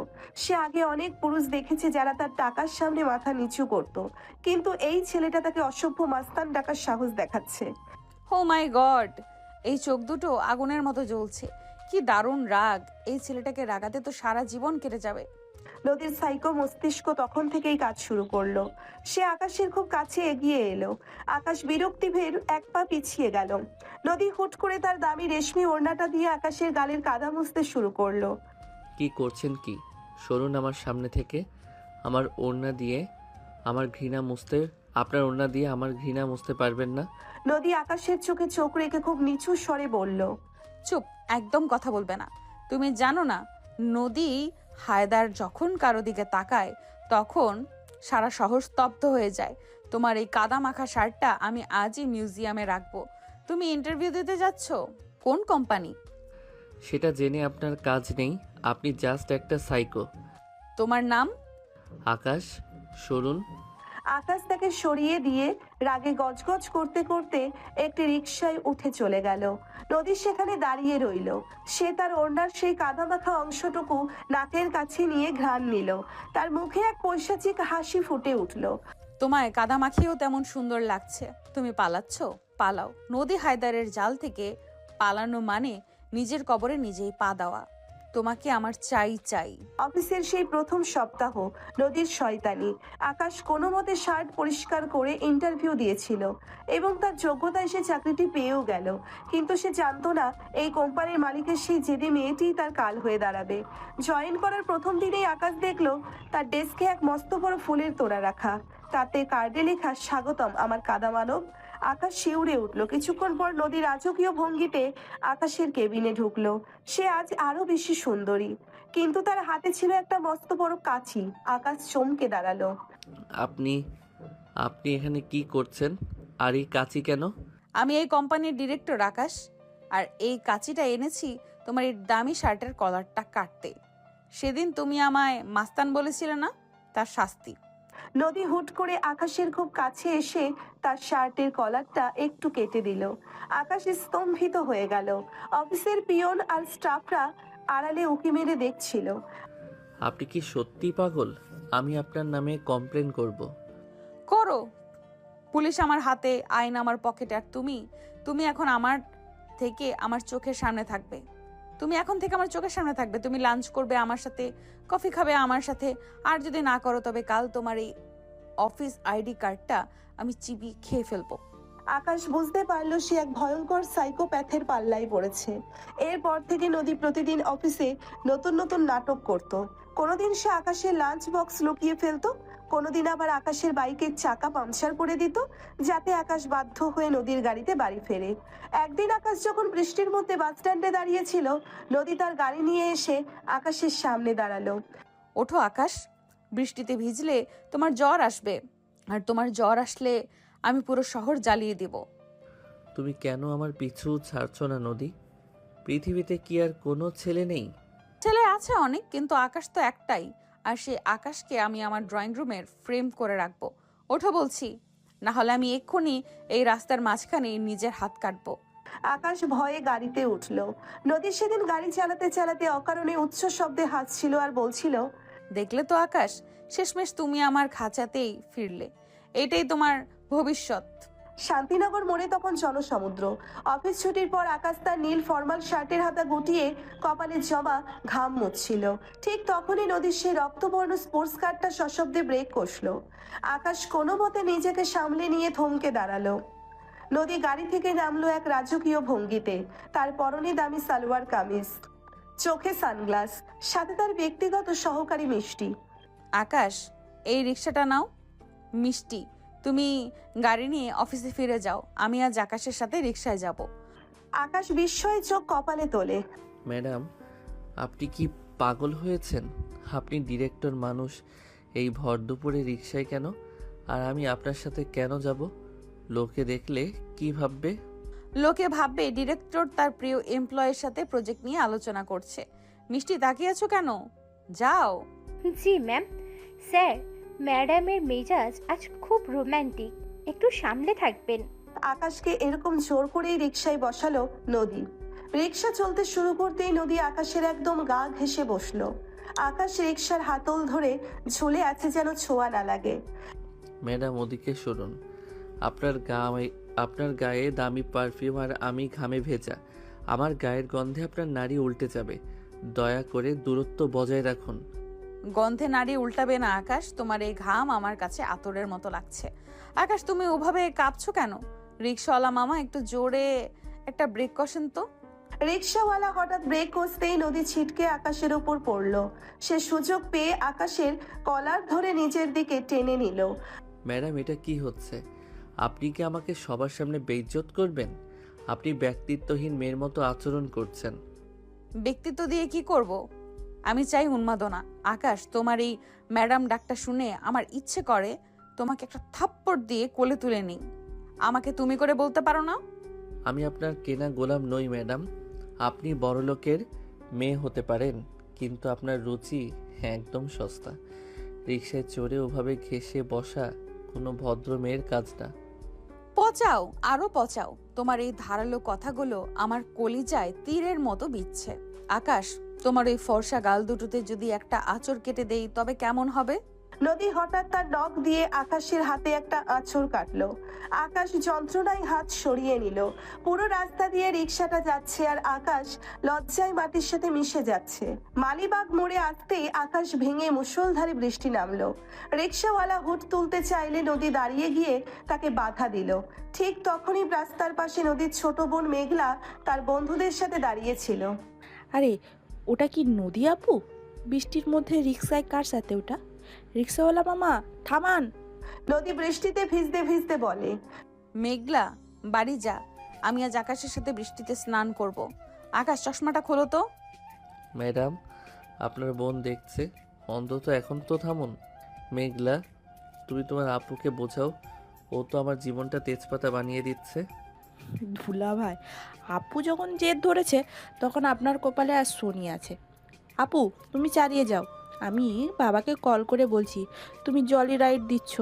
সে আগে অনেক পুরুষ দেখেছে যারা তার টাকার সামনে মাথা নিচু করত, কিন্তু এই ছেলেটা তাকে অসভ্য মাস্তান ডাকার সাহস দেখাচ্ছে। ও মাই গড, এই চোখ দুটো আগুনের মতো জ্বলছে। কি দারুণ রাগ! এই ছেলেটাকে রাগাতে তো সারা জীবন কেটে যাবে। নদীর সাইকো মস্তিষ্ক তখন থেকেই কাজ শুরু করলো। সে আকাশের খুব কাছে এগিয়ে এলো। আকাশ বিরক্তি ভের এক পা পিছিয়ে গেল। নদী হুট করে তার দামি রেশমি ওড়নাটা দিয়ে আকাশের গালের কাদা মুছতে শুরু করলো। কি করছেন কি? সরুন আমার সামনে থেকে। আমার ওড়না দিয়ে আমার ঘৃণা মুছতে আপনার ওড়না দিয়ে আমার ঘৃণা মুছতে পারবেন না। নদী আকাশের চোখে চোখ রেখে খুব নিচু স্বরে বলল, চুপ, একদম কথা বলবে না। তুমি জানো না, নদী হায়দার যখন কারো দিকে তাকায় তখন সারা শহর স্তব্ধ হয়ে যায়। তোমার এই কাদা মাখা শার্টটা আমি আজই মিউজিয়ামে রাখবো। তুমি ইন্টারভিউ দিতে যাচ্ছ? কোন কোম্পানি? সেটা জেনে আপনার কাজ নেই। আপনি জাস্ট একটা সাইকো। তোমার নাম? আকাশ, সরুন। আকাশ তাকে সরিয়ে দিয়ে রাগে গজগজ করতে করতে একটি রিকশায় উঠে চলে গেল। নদী সেখানে দাঁড়িয়ে রইল। সে তার ওড়নার সেই কাদামাখা অংশটুকু নাকের কাছে নিয়ে ঘ্রাণ নিল। তার মুখে এক পৈশাচিক হাসি ফুটে উঠল। তোমায় কাদা মাখিয়েও তেমন সুন্দর লাগছে। তুমি পালাচ্ছ? পালাও। নদী হায়দারের জাল থেকে পালানো মানে নিজের কবরে নিজেই পা দেওয়া। তোমাকে আমার চাই চাই। অফিসের সেই প্রথম সপ্তাহ, নদীর শয়তানি। আকাশ কোনো মতে শার্ট পরিষ্কার করে ইন্টারভিউ দিয়েছিল এবং তার যোগ্যতায় সে চাকরিটি পেয়েও গেল। কিন্তু সে জানতো না এই কোম্পানির মালিকের সেই জেদি মেয়েটিই তার কাল হয়ে দাঁড়াবে। জয়েন করার প্রথম দিনেই আকাশ দেখলো তার ডেস্কে এক মস্ত বড় ফুলের তোড়া রাখা, তাতে কার্ডে লেখা, স্বাগতম আমার কাদা মানব। আকাশ শিউরে উঠলো। কিছুক্ষণ পর নদী রাজকীয় ভঙ্গিতে আকাশের কেবিনে ঢুকলো। সে আজ আরো বেশি সুন্দরী, কিন্তু তার হাতে ছিল একটা মস্ত বড় কাঁচি। আকাশ চমকে দাঁড়ালো। আপনি আপনি এখানে কি করছেন? আর এই কাঁচি কেন? আমি এই কোম্পানির ডিরেক্টর আকাশ, আর এই কাঁচিটা এনেছি তোমার এই দামি শার্টের কলারটা কাটতে। সেদিন তুমি আমায় মাস্তান বলেছিলে না, তার শাস্তি। নদী হুট করে আকাশের খুব কাছে এসে তার শার্টের কলারটা একটু কেটে দিল। আকাশ স্তম্ভিত হয়ে গেল। অফিসের পিয়ন আর স্টাফরা আড়ালে উকি মেরে দেখছিল। আপনি কি সত্যি পাগল? আমি আপনার নামে কমপ্লেন করব। করো। পুলিশ আমার হাতে, আইন আমার পকেটে, আর তুমি এখন আমার থেকে আমার চোখের সামনে থাকবে। তুমি এখন থেকে আমার চোখের সামনে থাকবে। তুমি লাঞ্চ করবে আমার সাথে, কফি খাবে আমার সাথে, আর যদি না করো তবে কাল তোমার এই অফিস আইডি কার্ডটা আমি চিবিয়ে খেয়ে ফেলবো। আকাশ বুঝতে পারলো সে এক ভয়ঙ্কর সাইকোপ্যাথের পাল্লায় পড়েছে। এরপর থেকে নদী প্রতিদিন অফিসে নতুন নতুন নাটক করত। কোনোদিন সে আকাশের লাঞ্চ বক্স লুকিয়ে ফেলতো, কোনোদিন আবার আকাশের বাইকের চাকা পাংচার করে দিত, যাতে আকাশ বাধ্য হয়ে নদীর গাড়িতে বাড়ি ফেরে। একদিন আকাশ যখন বৃষ্টির মধ্যে বাস স্ট্যান্ডে দাঁড়িয়েছিল, নদী তার গাড়ি নিয়ে এসে আকাশের সামনে দাঁড়ালো। ওঠো আকাশ, বৃষ্টিতে ভিজলে তোমার জ্বর আসবে, আর তোমার জ্বর আসলে আমি পুরো শহর জ্বালিয়ে দিব। তুমি কেন আমার পিছু ছাড়ছো না নদী? পৃথিবীতে কি আর কোনো ছেলে নেই? ছেলে আছে অনেক, কিন্তু আকাশ তো একটাই, আর সেই আকাশকে আমি আমার ড্রয়িং রুমের ফ্রেম করে রাখবো। ওঠো বলছি, না হলে আমি এক্ষুনি এই রাস্তার মাঝখানে নিজের হাত কাটবো। আকাশ ভয়ে গাড়িতে উঠলো। নদী সেদিন গাড়ি চালাতে চালাতে অকারণে উচ্চ শব্দে হাসছিল আর বলছিল, দেখলে তো আকাশ, শেষমেশ তুমি আমার খাঁচাতেই ফিরলে। এটাই তোমার ভবিষ্যৎ। শান্তিনগর মোড়ে তখন জনসমুদ্র। অফিস ছুটির পর আকাশ তার নীল ফর্মাল শার্টের হাতা গুটিয়ে কপালে জমা ঘাম মুছছিল। ঠিক তখনই নদীর সেই রক্তবর্ণ স্পোর্টস কারটা সশব্দে ব্রেক কষলো। আকাশ কোনো মতে নিজেকে সামলে নিয়ে থমকে দাঁড়ালো। নদী গাড়ি থেকে নামলো এক রাজকীয় ভঙ্গিতে। তার পরনে দামি সালোয়ার কামিজ, চোখে সানগ্লাস, সাথে তার ব্যক্তিগত সহকারী মিষ্টি। আকাশ, এই রিক্সাটা নাও। মিষ্টি, তুমি গাড়ি নিয়ে অফিসে ফিরে যাও। আমি আজ আকাশের সাথে রিক্সায় যাব। আকাশ বিস্ময়ে চোখ কপালে তোলে। ম্যাডাম, আপনি কি পাগল হয়েছেন? আপনি ডিরেক্টর মানুষ, এই ভর দুপুরে রিক্সায় কেন? আর আমি আপনার সাথে কেন যাব? লোকে দেখলে কি ভাববে? লোকে ভাববে ডিরেক্টর তার প্রিয় এমপ্লয়ের সাথে প্রজেক্ট নিয়ে আলোচনা করছে। মিষ্টি, তাকিয়ে আছো কেন? যাও। জি ম্যাম। স্যার, ম্যাডামের মেজাজ আজ খুব রোম্যান্টিক, একটু সামলে থাকবেন। আকাশকে এরকম জোর করেই রিকশায় বসালো নদী। রিকশা চলতে শুরু করতেই নদী আকাশের একদম গা ঘেঁষে বসলো। আকাশ রিকশার হাতল ধরে ঝুলে আছে যেন ছোঁয়া না লাগে। ম্যাডাম ওদিকে সরুন। আপনার গায়ে দামি পারফিউম আর আমি ঘামে ভেজা। আমার গায়ের গন্ধে আপনার নাড়ি উল্টে যাবে। দয়া করে দূরত্ব বজায় রাখুন। গন্ধে নাড়ি উল্টাবে না আকাশ, তোমার এই ঘাম আমার কাছে আতরের মতো লাগছে। আকাশ তুমি ওভাবে কাঁপছো কেন? রিক্সাওয়ালা মামা একটু জোরে একটা ব্রেক কষেন তো। রিকশাওয়ালা হঠাৎ ব্রেক কষতেই নদী ছিটকে আকাশের উপর পড়লো। সে সুযোগ পেয়ে আকাশের কলার ধরে নিজের দিকে টেনে নিল। ম্যাডাম এটা কি হচ্ছে? আপনি কি আমাকে সবার সামনে বেইজ্জত করবেন? আপনি ব্যক্তিত্বহীন মেয়ের মতো আচরণ করছেন। ব্যক্তিত্ব দিয়ে কি করব? আমি চাই উন্মাদনা। আকাশ তোমার এই ম্যাডাম ডাকটা শুনে আমার ইচ্ছে করে তোমাকে একটা থাপ্পড় দিয়ে কোলে তুলে নিই। আমাকে তুমি করে বলতে পারো না? আমি আপনার কেনা গোলাম নই ম্যাডাম। আপনি বড়লোকের মেয়ে হতে পারেন, কিন্তু আপনার রুচি একদম সস্তা। রিকশায় চড়ে ওভাবে ঘেঁষে বসা কোনো ভদ্র মেয়ের কাজ না। পচাও, আরো পচাও। তোমার এই ধারালো কথাগুলো আমার কলিজায় তীরের মতো বিচ্ছে। আকাশ তোমার ওই ফর্সা গাল দুটোতে যদি একটা আঁচড় কেটে দেই তবে কেমন হবে? নদী হঠাৎ তার নখ দিয়ে আকাশের হাতে একটা আঁচড় কাটলো। আকাশ যন্ত্রণায় হাত সরিয়ে নিল। পুরো রাস্তা দিয়ে রিকশাটা যাচ্ছে আর আকাশ লজ্জায় মাটির সাথে মিশে যাচ্ছে। মালিবাগ মোড়ে আসতেই আকাশ ভেঙে মুষলধারে বৃষ্টি নামলো। রিকশাওয়ালা হুড তুলতে চাইলে নদী দাঁড়িয়ে গিয়ে তাকে বাধা দিল। ঠিক তখনই রাস্তার পাশে নদীর ছোট বোন মেঘলা তার বন্ধুদের সাথে দাঁড়িয়েছিল। আরে ওটা কি নদী আপু? বৃষ্টির মধ্যে রিক্সায় কার সাথে ওটা? রিক্সাওয়ালা মামা থামান। নদী বৃষ্টিতে ভিজতে ভিজতে বলে, মেঘলা বাড়ি যা, আমি আজ আকাশের সাথে বৃষ্টিতে স্নান করব। আকাশ চশমাটা খোলো তো। ম্যাডাম আপনার বোন দেখছে, অন্তত এখন তো থামুন। মেঘলা তুমি তোমার আপুকে বোঝাও, ও তো আমার জীবনটা তেজপাতা বানিয়ে দিচ্ছে। ধুলা ভাই, আপু যখন জেদ ধরেছে তখন আপনার কপালে আর শনি আছে। আপু তুমি চালিয়ে যাও, আমি বাবাকে কল করে বলছি তুমি জলি রাইড দিচ্ছ।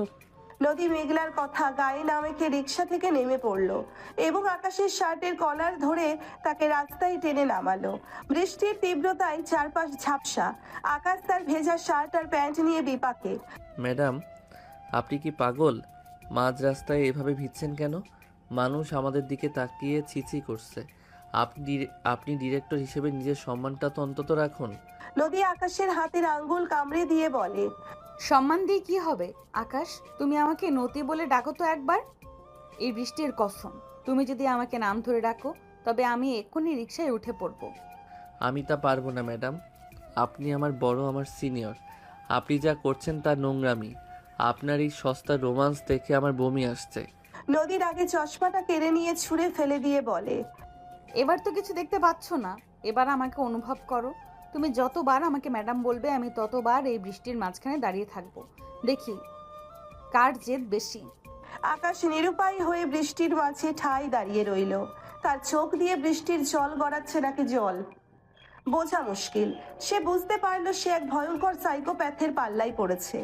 নদী মেঘলার কথা গায়ে না মেখে রিকশা থেকে নেমে পড়লো এবং আকাশের শার্টের কলার ধরে তাকে রাস্তায় টেনে নামালো। বৃষ্টির তীব্রতায় চারপাশ ঝাপসা। আকাশ তার ভেজা শার্ট আর প্যান্ট নিয়ে বিপাকে। ম্যাডাম আপনি কি পাগল? মাঝ রাস্তায় এভাবে ভিজছেন কেন? মানুষ আমাদের দিকে তাকিয়ে ছিছি করছে। আপনি ডিরেক্টর হিসেবে নিজের সম্মানটা তো অন্তত রাখুন। নদী আকাশের হাতের আঙ্গুল কামড়ে দিয়ে বলে, সম্মান দিয়ে কি হবে? আকাশ তুমি আমাকে নতি বলে ডাকো তো একবার। এই বৃষ্টির কসম, তুমি যদি আমাকে নাম ধরে ডাকো তবে আমি এক্ষুনি রিকশায় উঠে পড়বো। আমি তা পারবো না ম্যাডাম। আপনি আমার বড়, আমার সিনিয়র। আপনি যা করছেন তা নোংরামি। আপনার এই সস্তা রোমান্স দেখে আমার বমি আসছে। নদীর আগে চশমাটা কেড়ে নিয়ে ছুঁড়ে ফেলে দিয়ে বলে, এবার তো কিছু দেখতে পাচ্ছ না, এবার আমাকে অনুভব করো। তুমি যতবার আমাকে ম্যাডাম বলবে আমি ততবার এই বৃষ্টির মাঝখানে দাঁড়িয়ে থাকবো, দেখি কার জেদ বেশি। আকাশ নিরুপায় হয়ে বৃষ্টির মাঝে ঠায় দাঁড়িয়ে রইল। তার চোখ দিয়ে বৃষ্টির জল গড়াচ্ছে নাকি জল বোঝা মুশকিল। সে বুঝতে পারলো সে এক ভয়ঙ্কর সাইকোপ্যাথের পাল্লায় পড়েছে।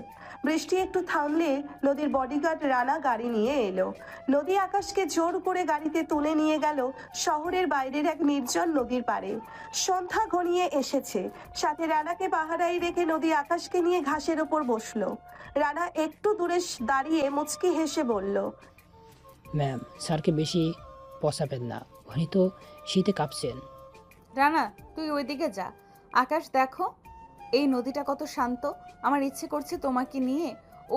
বৃষ্টি একটু থামলে নদীর বডিগার্ড রানা গাড়ি নিয়ে এলো। নদী আকাশকে জোর করে গাড়িতে তুলে নিয়ে গেল শহরের বাইরের এক নির্জন নদীর পাড়ে। সন্ধ্যা ঘনিয়ে এসেছে। সাথে রানাকে পাহারায় রেখে নদী আকাশকে নিয়ে ঘাসের ওপর বসলো। রানা একটু দূরে দাঁড়িয়ে মুচকি হেসে বলল, ম্যাম স্যারকে বেশি পসাবেন না, উনি তো শীতে কাঁপছেন। রানা তুই ওইদিকে যা। আকাশ দেখো এই নদীটা কত শান্ত। আমার ইচ্ছে করছে তোমাকে নিয়ে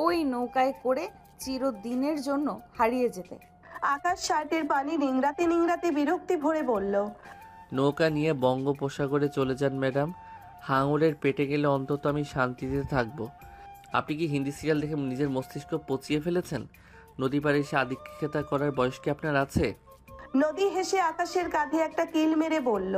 ওই নৌকায় করে চিরদিনের জন্য হারিয়ে যেতে। আকাশ শার্টের পানি নিংড়াতে নিংড়াতে বিরক্তি ভরে বলল, নৌকা নিয়ে বঙ্গোপসাগরে চলে যান ম্যাডাম। হাঙরের পেটে গেলে অন্তত আমি শান্তিতে থাকবো। আপনি কি হিন্দি সিরিয়াল দেখে নিজের মস্তিষ্ক পচিয়ে ফেলেছেন? নদী পাড়ে এসে আদিক্ষেতা করার বয়স কি আপনার আছে? নদী হেসে আকাশের কাঁধে একটা কিল মেরে বলল,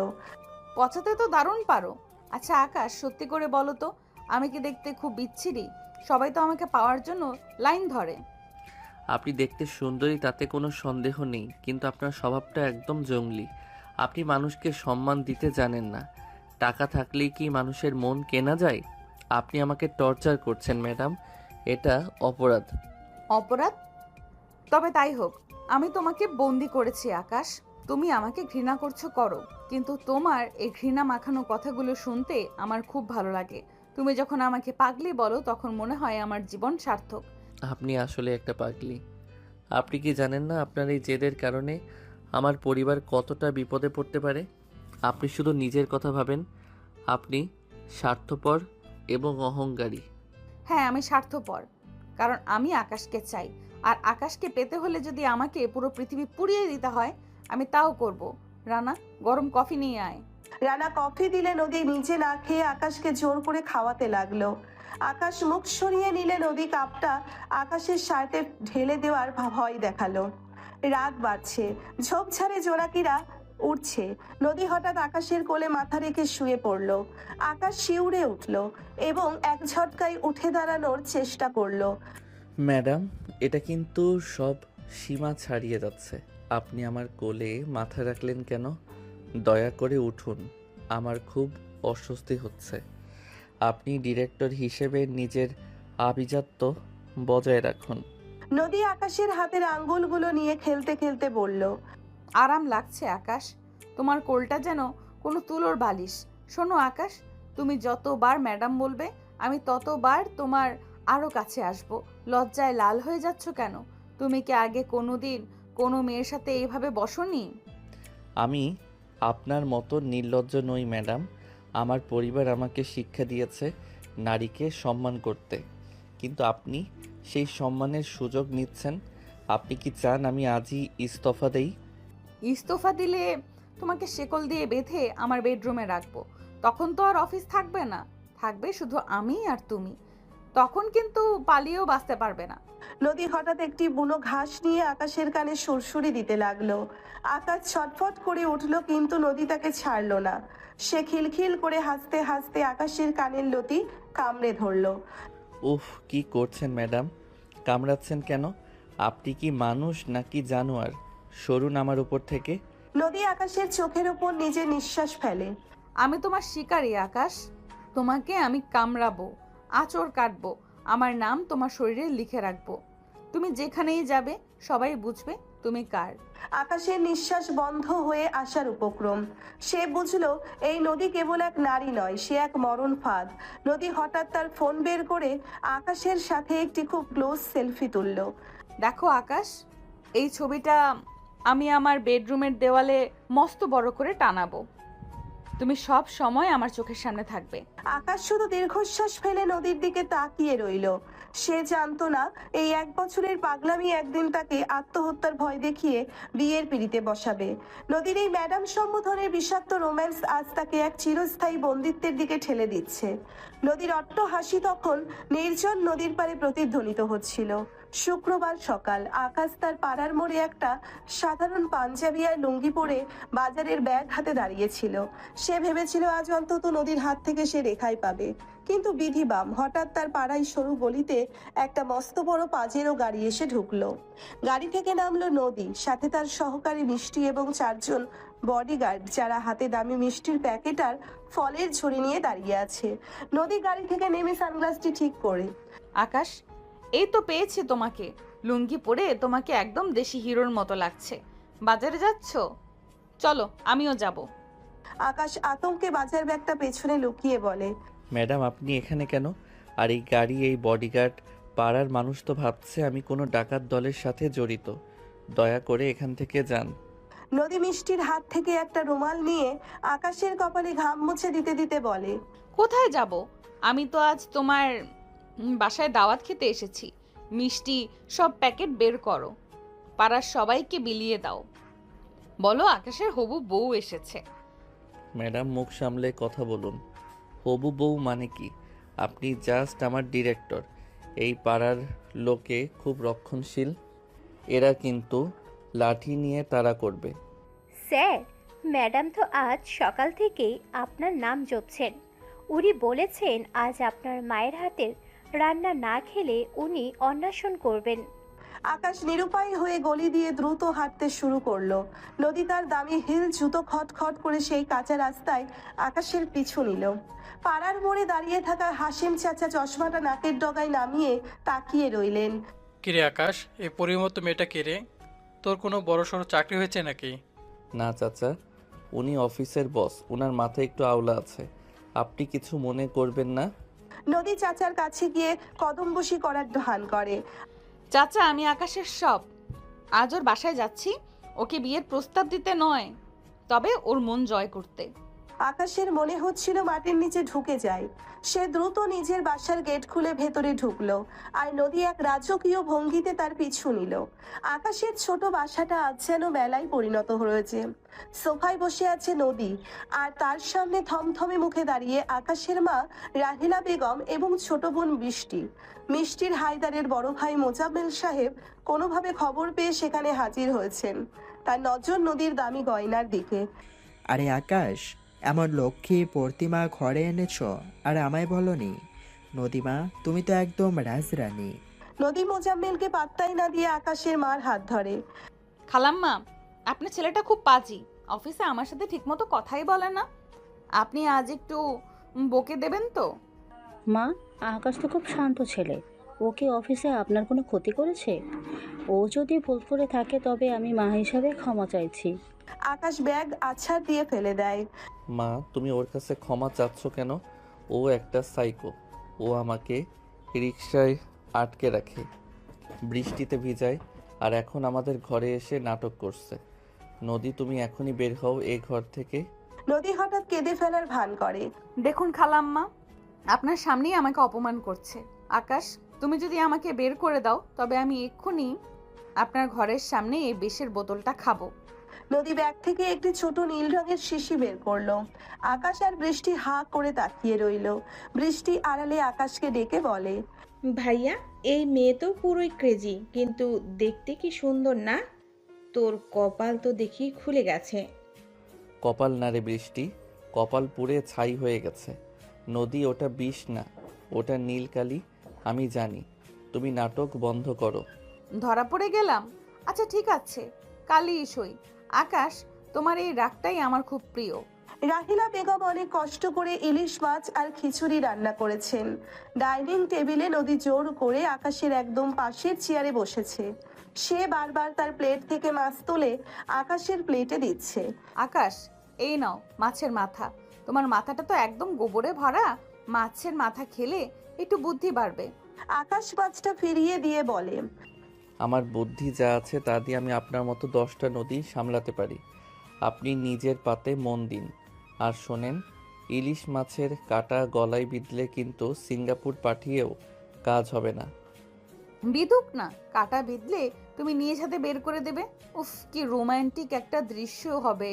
পচাতে তো দারুণ পারো। আচ্ছা আকাশ সত্যি করে বলো তো, আমি কি দেখতে খুব বিচ্ছিরি? সবাই তো আমাকে পাওয়ার জন্য লাইন ধরে। আপনি দেখতে সুন্দরী, তাতে কোনো সন্দেহ নেই, কিন্তু আপনার স্বভাবটা একদম জঙ্গলি। আপনি মানুষকে সম্মান দিতে জানেন না। টাকা থাকলেই কি মানুষের মন কেনা যায়? আপনি আমাকে টর্চার করছেন ম্যাডাম। এটা অপরাধ। অপরাধ? তবে তাই হোক, আমি তোমাকে বন্দি করেছি আকাশ। তুমি আমাকে ঘৃণা করছো করো, কিন্তু তোমার এই ঘৃণা মাখানো কথাগুলো শুনতে আমার খুব ভালো লাগে। তুমি যখন আমাকে পাগলি বলো তখন মনে হয় আমার জীবন সার্থক। আপনি আসলে একটা পাগলি। আপনি কি জানেন না আপনার এই জেদের কারণে আমার পরিবার কতটা বিপদে পড়তে পারে? আপনি শুধু নিজের কথা ভাবেন। আপনি স্বার্থপর এবং অহংকারী। হ্যাঁ, আমি স্বার্থপর, কারণ আমি আকাশকে চাই। আর আকাশকে পেতে হলে যদি আমাকে পুরো পৃথিবী পুড়িয়ে দিতে হয়, আমি তাও করব। রানা, গরম কফি নিয়ে আয়। রানা কফি দিলে নদী নিজে না খেয়ে আকাশকে জোর করে খাওয়াতে লাগলো। আকাশ মুখ সরিয়ে নিলে নদী কাপটা আকাশের শার্টে ঢেলে দেওয়ার ভয় দেখালো। রাত বাড়ছে, ঝোপঝাড়ে জোনাকিরা উঠছে। নদী হঠাৎ আকাশের কোলে মাথা রেখে শুয়ে পড়লো। আকাশ শিউরে উঠল এবং এক ঝটকায় উঠে দাঁড়ানোর চেষ্টা করলো। ম্যাডাম, এটা কিন্তু সব সীমা ছাড়িয়ে যাচ্ছে। আপনি আমার কোলে মাথা রাখলেন কেন? দয়া করে উঠুন, আমার খুব অস্বস্তি হচ্ছে। আপনি ডিরেক্টর হিসেবে নিজের আভিজাত্য বজায় রাখুন। নদী আকাশের হাতের আঙ্গুলগুলো নিয়ে খেলতে খেলতে বলল, আরাম লাগছে আকাশ, তোমার কোলটা যেন কোনো তুলোর বালিশ। শোনো আকাশ, তুমি যতবার ম্যাডাম বলবে আমি ততবার তোমার আরও কাছে আসব। লজ্জায় লাল হয়ে যাচ্ছ কেন? তুমি কি আগে কোনোদিন কোনো মেয়ের সাথে এইভাবে বসোনি? আমি আপনার মতো নির্লজ্জ নই ম্যাডাম। আমার পরিবার আমাকে শিক্ষা দিয়েছে নারীকে সম্মান করতে, কিন্তু আপনি সেই সম্মানের সুযোগ নিচ্ছেন। আপনি কি চান আমি আজই ইস্তফা দেই? ইস্তফা দিলে তোমাকে শেকল দিয়ে বেঁধে আমার বেডরুমে রাখবো। তখন তো আর অফিস থাকবে না, থাকবে শুধু আমি আর তুমি। তখন কিন্তু পালিয়েও বাঁচতে পারবে না। নদী হঠাৎ একটি বুনো ঘাস নিয়ে আকাশের কানে সুরসুরি দিতে লাগলো। আকাশ ছটফট করে উঠল, কিন্তু নদী তাকে ছাড়লো না। সে খিলখিল করে হাসতে হাসতে আকাশের কানের লতি কামড়ে ধরলো। উফ, কি করছেন ম্যাডাম? কামড়াচ্ছেন কেন? আপনি কি মানুষ নাকি জানোয়ার? সরুন আমার উপর থেকে। নদী আকাশের চোখের ওপর নিজের নিঃশ্বাস ফেলে। আমি তোমার শিকারী আকাশ, তোমাকে আমি কামড়াবো, আঁচড় কাটবো, আমার নাম তোমার শরীরে লিখে রাখবো। তুমি যেখানেই যাবে সবাই বুঝবে তুমি কার। আকাশের নিঃশ্বাস বন্ধ হয়ে আসার উপক্রম। সে বুঝলো এই নদী কেবল এক নারী নয়, সে এক মরণ ফাঁদ। নদী হঠাৎ তার ফোন বের করে আকাশের সাথে একটি খুব ক্লোজ সেলফি তুলল। দেখো আকাশ, এই ছবিটা আমি আমার বেডরুমের দেওয়ালে মস্ত বড় করে টানাবো। তুমি সব সময় আমার চোখের সামনে থাকবে। আকাশ শুধু দীর্ঘশ্বাস ফেলে নদীর দিকে তাকিয়ে রইল। সে জানতো না এই 1 বছরের পাগলামি একদিন তাকে আত্মহত্যার ভয় দেখিয়ে বিয়ের পিঁড়িতে বসাবে। নদীর এই ম্যাডাম সম্বোধনের বিষাক্ত রোম্যান্স আজ তাকে এক চিরস্থায়ী বন্দিত্বের দিকে ঠেলে দিচ্ছে। নদীর অট্ট হাসি তখন নির্জন নদীর পাড়ে প্রতিধ্বনিত হচ্ছিল। শুক্রবার সকাল, আকাশ তার পাড়ার মোড়ে একটা সাধারণ পাঞ্জাবি আর লুঙ্গি পরে বাজারের ব্যাগ হাতে দাঁড়িয়েছিল। সে ভেবেছিল আজ অন্তত নদীর হাত থেকে সে রেহাই পাবে, কিন্তু বিধি বাম, হঠাৎ তার পাড়ায় সরু গলিতে একটা মস্ত বড় পাজেরো গাড়ি এসে ঢুকলো। গাড়ি থেকে নামলো নদী, সাথে তার সহকারী মিষ্টি এবং 4 জন বডিগার্ড, যারা হাতে দামি মিষ্টির প্যাকেট আর ফলের ঝুড়ি নিয়ে দাঁড়িয়ে আছে। নদী গাড়ি থেকে নেমে সানগ্লাসটি ঠিক করে, আকাশ, এই তো পেয়েছি তোমাকে। লুঙ্গি পরে তোমাকে একদম দেশি হিরোর মতো লাগছে। বাজারে যাচ্ছ? চলো, আমিও যাব। আকাশ আতঙ্কে বাজার ব্যাগটা পেছনে লুকিয়ে বলে, ম্যাডাম, আপনি এখানে কেন? আর এই গাড়ি, এই বডিগার্ড, পাড়ার মানুষ তো ভাবছে আমি কোনো ডাকাত দলের সাথে জড়িত। দয়া করে এখান থেকে যান। নদী মিষ্টির হাত থেকে একটা রুমাল নিয়ে আকাশের কপালে ঘাম মুছে দিতে দিতে বলে, কোথায় যাব? আমি তো আজ তোমার বাসায় দাওয়াত খেতে এসেছি। মিষ্টি সব প্যাকেট বের করো, পাড়ার সবাইকে বিলিয়ে দাও। বলো আকাশের হবু বউ এসেছে। ম্যাডাম, মুখ সামলে কথা বলুন। হবু বউ মানে কি? আপনি জাস্ট আমার ডিরেক্টর। এই পাড়ার লোকে খুব রক্ষণশীল, এরা কিন্তু লাঠি নিয়ে তাড়া করবে। স্যার, ম্যাডাম তো আজ সকাল থেকেই আপনার নাম জপছেন। উনি বলেছেন আজ আপনার মায়ের হাতের রান্না না খেলে উনি অন্বেষণ করবেন। আকাশ নিরুপায় হয়ে গলি দিয়ে দ্রুত হাঁটতে শুরু করলো। নদী তার দামি হিল জুতো খটখট করে সেই কাঁচা রাস্তায় আকাশের পিছু নিল। পাড়ার মোড়ে দাঁড়িয়ে থাকা হাসিম চাচা চশমাটা নাকের ডগায় নামিয়ে তাকিয়ে রইলেন। কিরে আকাশ, এই পরিমতো মেয়েটা কে রে? তোর কোনো বড় সড়ো চাকরি হয়েছে নাকি? না চাচা, উনি অফিসের বস, ওনার মাথায় একটু আওলা আছে, আপনি কিছু মনে করবেন না। নদী চাচার কাছে গিয়ে কদমবসি করার ভান করে। চাচা, আমি আকাশের সব। আজ ওর বাসায় যাচ্ছি, ওকে বিয়ের প্রস্তাব দিতে নয়, তবে ওর মন জয় করতে। আকাশের মনে হচ্ছিল মাটির নিচে ঢুকে যায়। সে দ্রুত নিজের বাসার গেট খুলে ভেতরে ঢুকলো, আর নদী এক রাজকীয় ভঙ্গিতে তার পিছু নিল। আকাশের ছোট বাসাটা আজ যেন মেলায় পরিণত হয়েছে। সোফায় বসে আছে নদী, আর তার সামনে থমথমে মুখে দাঁড়িয়ে আকাশের মা রাহিলা বেগম এবং ছোট বোন বৃষ্টি। মিষ্টির হায়দারের বড় ভাই মোজাম্মেল সাহেব কোনোভাবে খবর পেয়ে সেখানে হাজির হয়েছেন। তার নজর নদীর দামি গয়নার দিকে। আরে আকাশ, এমন লক্ষ্মী প্রতিমা ঘরে এনেছ আর আমায় বলনি? নদীমা, তুমি তো একদম রাজরানী। নদী মোজাম্মেলকে পাত্তাই না দিয়ে আকাশের মার হাত ধরে। খালাম্মা, আপনার ছেলেটা খুব পাজি, অফিসে আমার সাথে ঠিকমতো কথাই বলে না। আপনি আজ একটু বকে দেবেন তো? মা, আকাশ তো খুব শান্ত ছেলে, ও কি অফিসে আপনার কোনো ক্ষতি করেছে? ও যদি ভুল করে থাকে তবে আমি মা হিসাবে ক্ষমা চাইছি। আকাশ ব্যাগ আছাড় দিয়ে ফেলে দেয়। মা, তুমি ওর কাছে ক্ষমা চাচ্ছ কেন? ও একটা সাইকো। ও আমাকে রিকশায় আটকে রাখে, বৃষ্টিতে ভিজায়, আর এখন আমাদের ঘরে এসে নাটক করছে। নদী, তুমি এখনই বের হও এই ঘর থেকে। নদী হঠাৎ কেঁদে ফেলার ভান করে। দেখুন খালাম্মা, আপনার সামনেই আমাকে অপমান করছে। আকাশ, তুমি যদি আমাকে বের করে দাও তবে আমি এক্ষুনি আপনার ঘরের সামনে এই বিষের বোতলটা খাবো। নদী ব্যাগ থেকে একটি ছোট নীল রঙের শিশি বের করলো। আকাশ আর বৃষ্টি হা করে তাকিয়ে রইল। বৃষ্টি আড়ালে আকাশকে ডেকে বলে, ভাইয়া, এই মেয়ে তো পুরোই ক্রেজি, কিন্তু দেখতে কি সুন্দর না? তোর কপাল তো দেখি খুলে গেছে। কপাল না রে বৃষ্টি, কপাল পুড়ে ছাই হয়ে গেছে। নদী, ওটা বিষ না, ওটা নীলকালি। আমি জানি। তুমি নাটক বন্ধ করো। ধরা পড়ে গেলাম? আচ্ছা ঠিক আছে, কালই সই। আকাশ, তোমার এই রাগটাই আমার খুব প্রিয়। রাহিলা বেগম অনেক কষ্ট করে ইলিশ মাছ আর খিচুড়ি রান্না করেছেন। ডাইনিং টেবিলে নদী জোর করে আকাশের একদম পাশের চেয়ারে বসেছে। সে বারবার তার প্লেট থেকে মাছ তুলে আকাশের প্লেটে দিচ্ছে। আকাশ, এই নাও মাছের মাথা। তোমার মাথাটা তো একদম গোবরে ভরা, মাছের মাথা খেলে একটু বুদ্ধি বাড়বে। আকাশ মাছটা ফিরিয়ে দিয়ে বলে, আমার বুদ্ধি যা আছে তা দিয়ে আমি আপনার মতো 10টা নদী সামলাতে পারি। আপনি নিজের পাতে মন দিন। আর শোনেন, ইলিশ মাছের কাঁটা গলায় বিঁধলে কিন্তু সিঙ্গাপুর পাঠিয়েও কাজ হবে না। বিদুক না, কাটা বিঁধলে তুমি নিজ হাতে বের করে দেবে। উফ, কি রোমান্টিক একটা দৃশ্য হবে।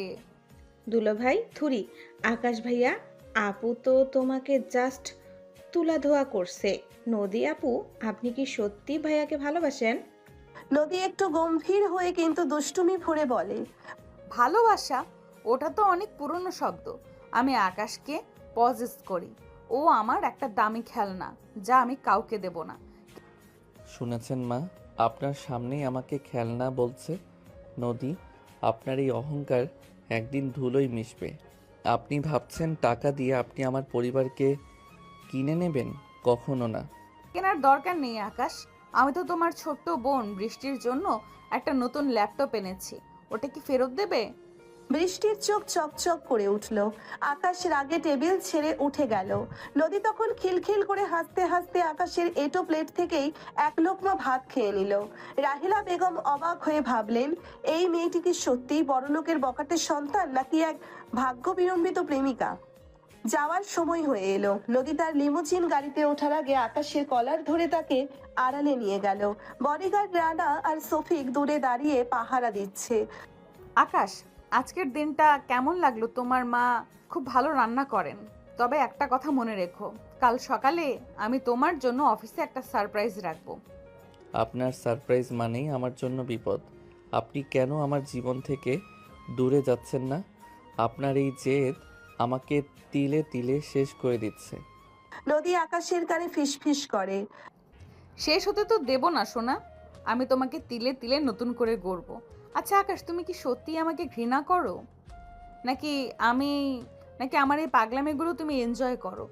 দুলো ভাই, থুরি, আকাশ ভাইয়া, আপু তো তোমাকে জাস্ট তুলা ধোয়া করছে। নদী আপু, আপনি কি সত্যি ভাইয়াকে ভালোবাসেন? নদী একটু গম্ভীর হয়ে কিন্তু দুষ্টুমি ভরে বলে, ভালোবাসা? ওটা তো অনেক পুরনো শব্দ। আমি আকাশকে পজেস করি। ও আমার একটা দামি খেলনা, যা আমি কাউকে দেব না। শুনেছেন মা, আপনার সামনেই আমাকে খেলনা বলছে। নদী, আপনার এই অহংকার একদিন ধুলোয় মিশবে। আপনি ভাবছেন টাকা দিয়ে আপনি আমার পরিবারকে কিনে নেবেন? কখনো না। কেনার দরকার নেই আকাশ। আমি তো তোমার ছোট্ট বোন বৃষ্টির জন্য একটা নতুন ল্যাপটপ এনেছি, ওটা কি ফেরত দেবে? বৃষ্টির চোখ চকচক করে উঠল। আকাশ রাগে টেবিল ছেড়ে উঠে গেল। নদী তখন খিলখিল করে হাসতে হাসতে আকাশের এটো প্লেট থেকেই এক লোকমা ভাত খেয়ে নিল। রাহিলা বেগম অবাক হয়ে ভাবলেন, এই মেয়েটি কি সত্যিই বড়লোকের বকাটের সন্তান, নাকি এক ভাগ্য বিড়ম্বিত প্রেমিকা? যাওয়ার সময় হয়ে এলো। নদী তার লিমুজিন গাড়িতে ওঠার আগে আকাশের কলার ধরে তাকে আড়ালে নিয়ে গেল। বডিগার্ড রানা আর সফিক দূরে দাঁড়িয়ে পাহারা দিচ্ছে। আকাশ, আজকের দিনটা কেমন লাগলো? তোমার মা খুব ভালো রান্না করেন। তবে একটা কথা মনে রেখো, কাল সকালে আমি তোমার জন্য অফিসে একটা সারপ্রাইজ রাখবো। আপনার সারপ্রাইজ মানেই আমার জন্য বিপদ। আপনি কেন আমার জীবন থেকে দূরে যাচ্ছেন না? আপনার এই জেদ আমাকে তিলে তিলে শেষ করে দিচ্ছে। নদী আকাশের কানে ফিসফিস করে, শেষ হতে তো দেব না সোনা। আমি তোমাকে তিলে তিলে নতুন করে গড়বো। আচ্ছা আকাশ, তুমি কি সত্যি আমাকে ঘৃণা করো, নাকি আমি নাকি আমার এই পাগলামিগুলো তুমি এনজয় করো?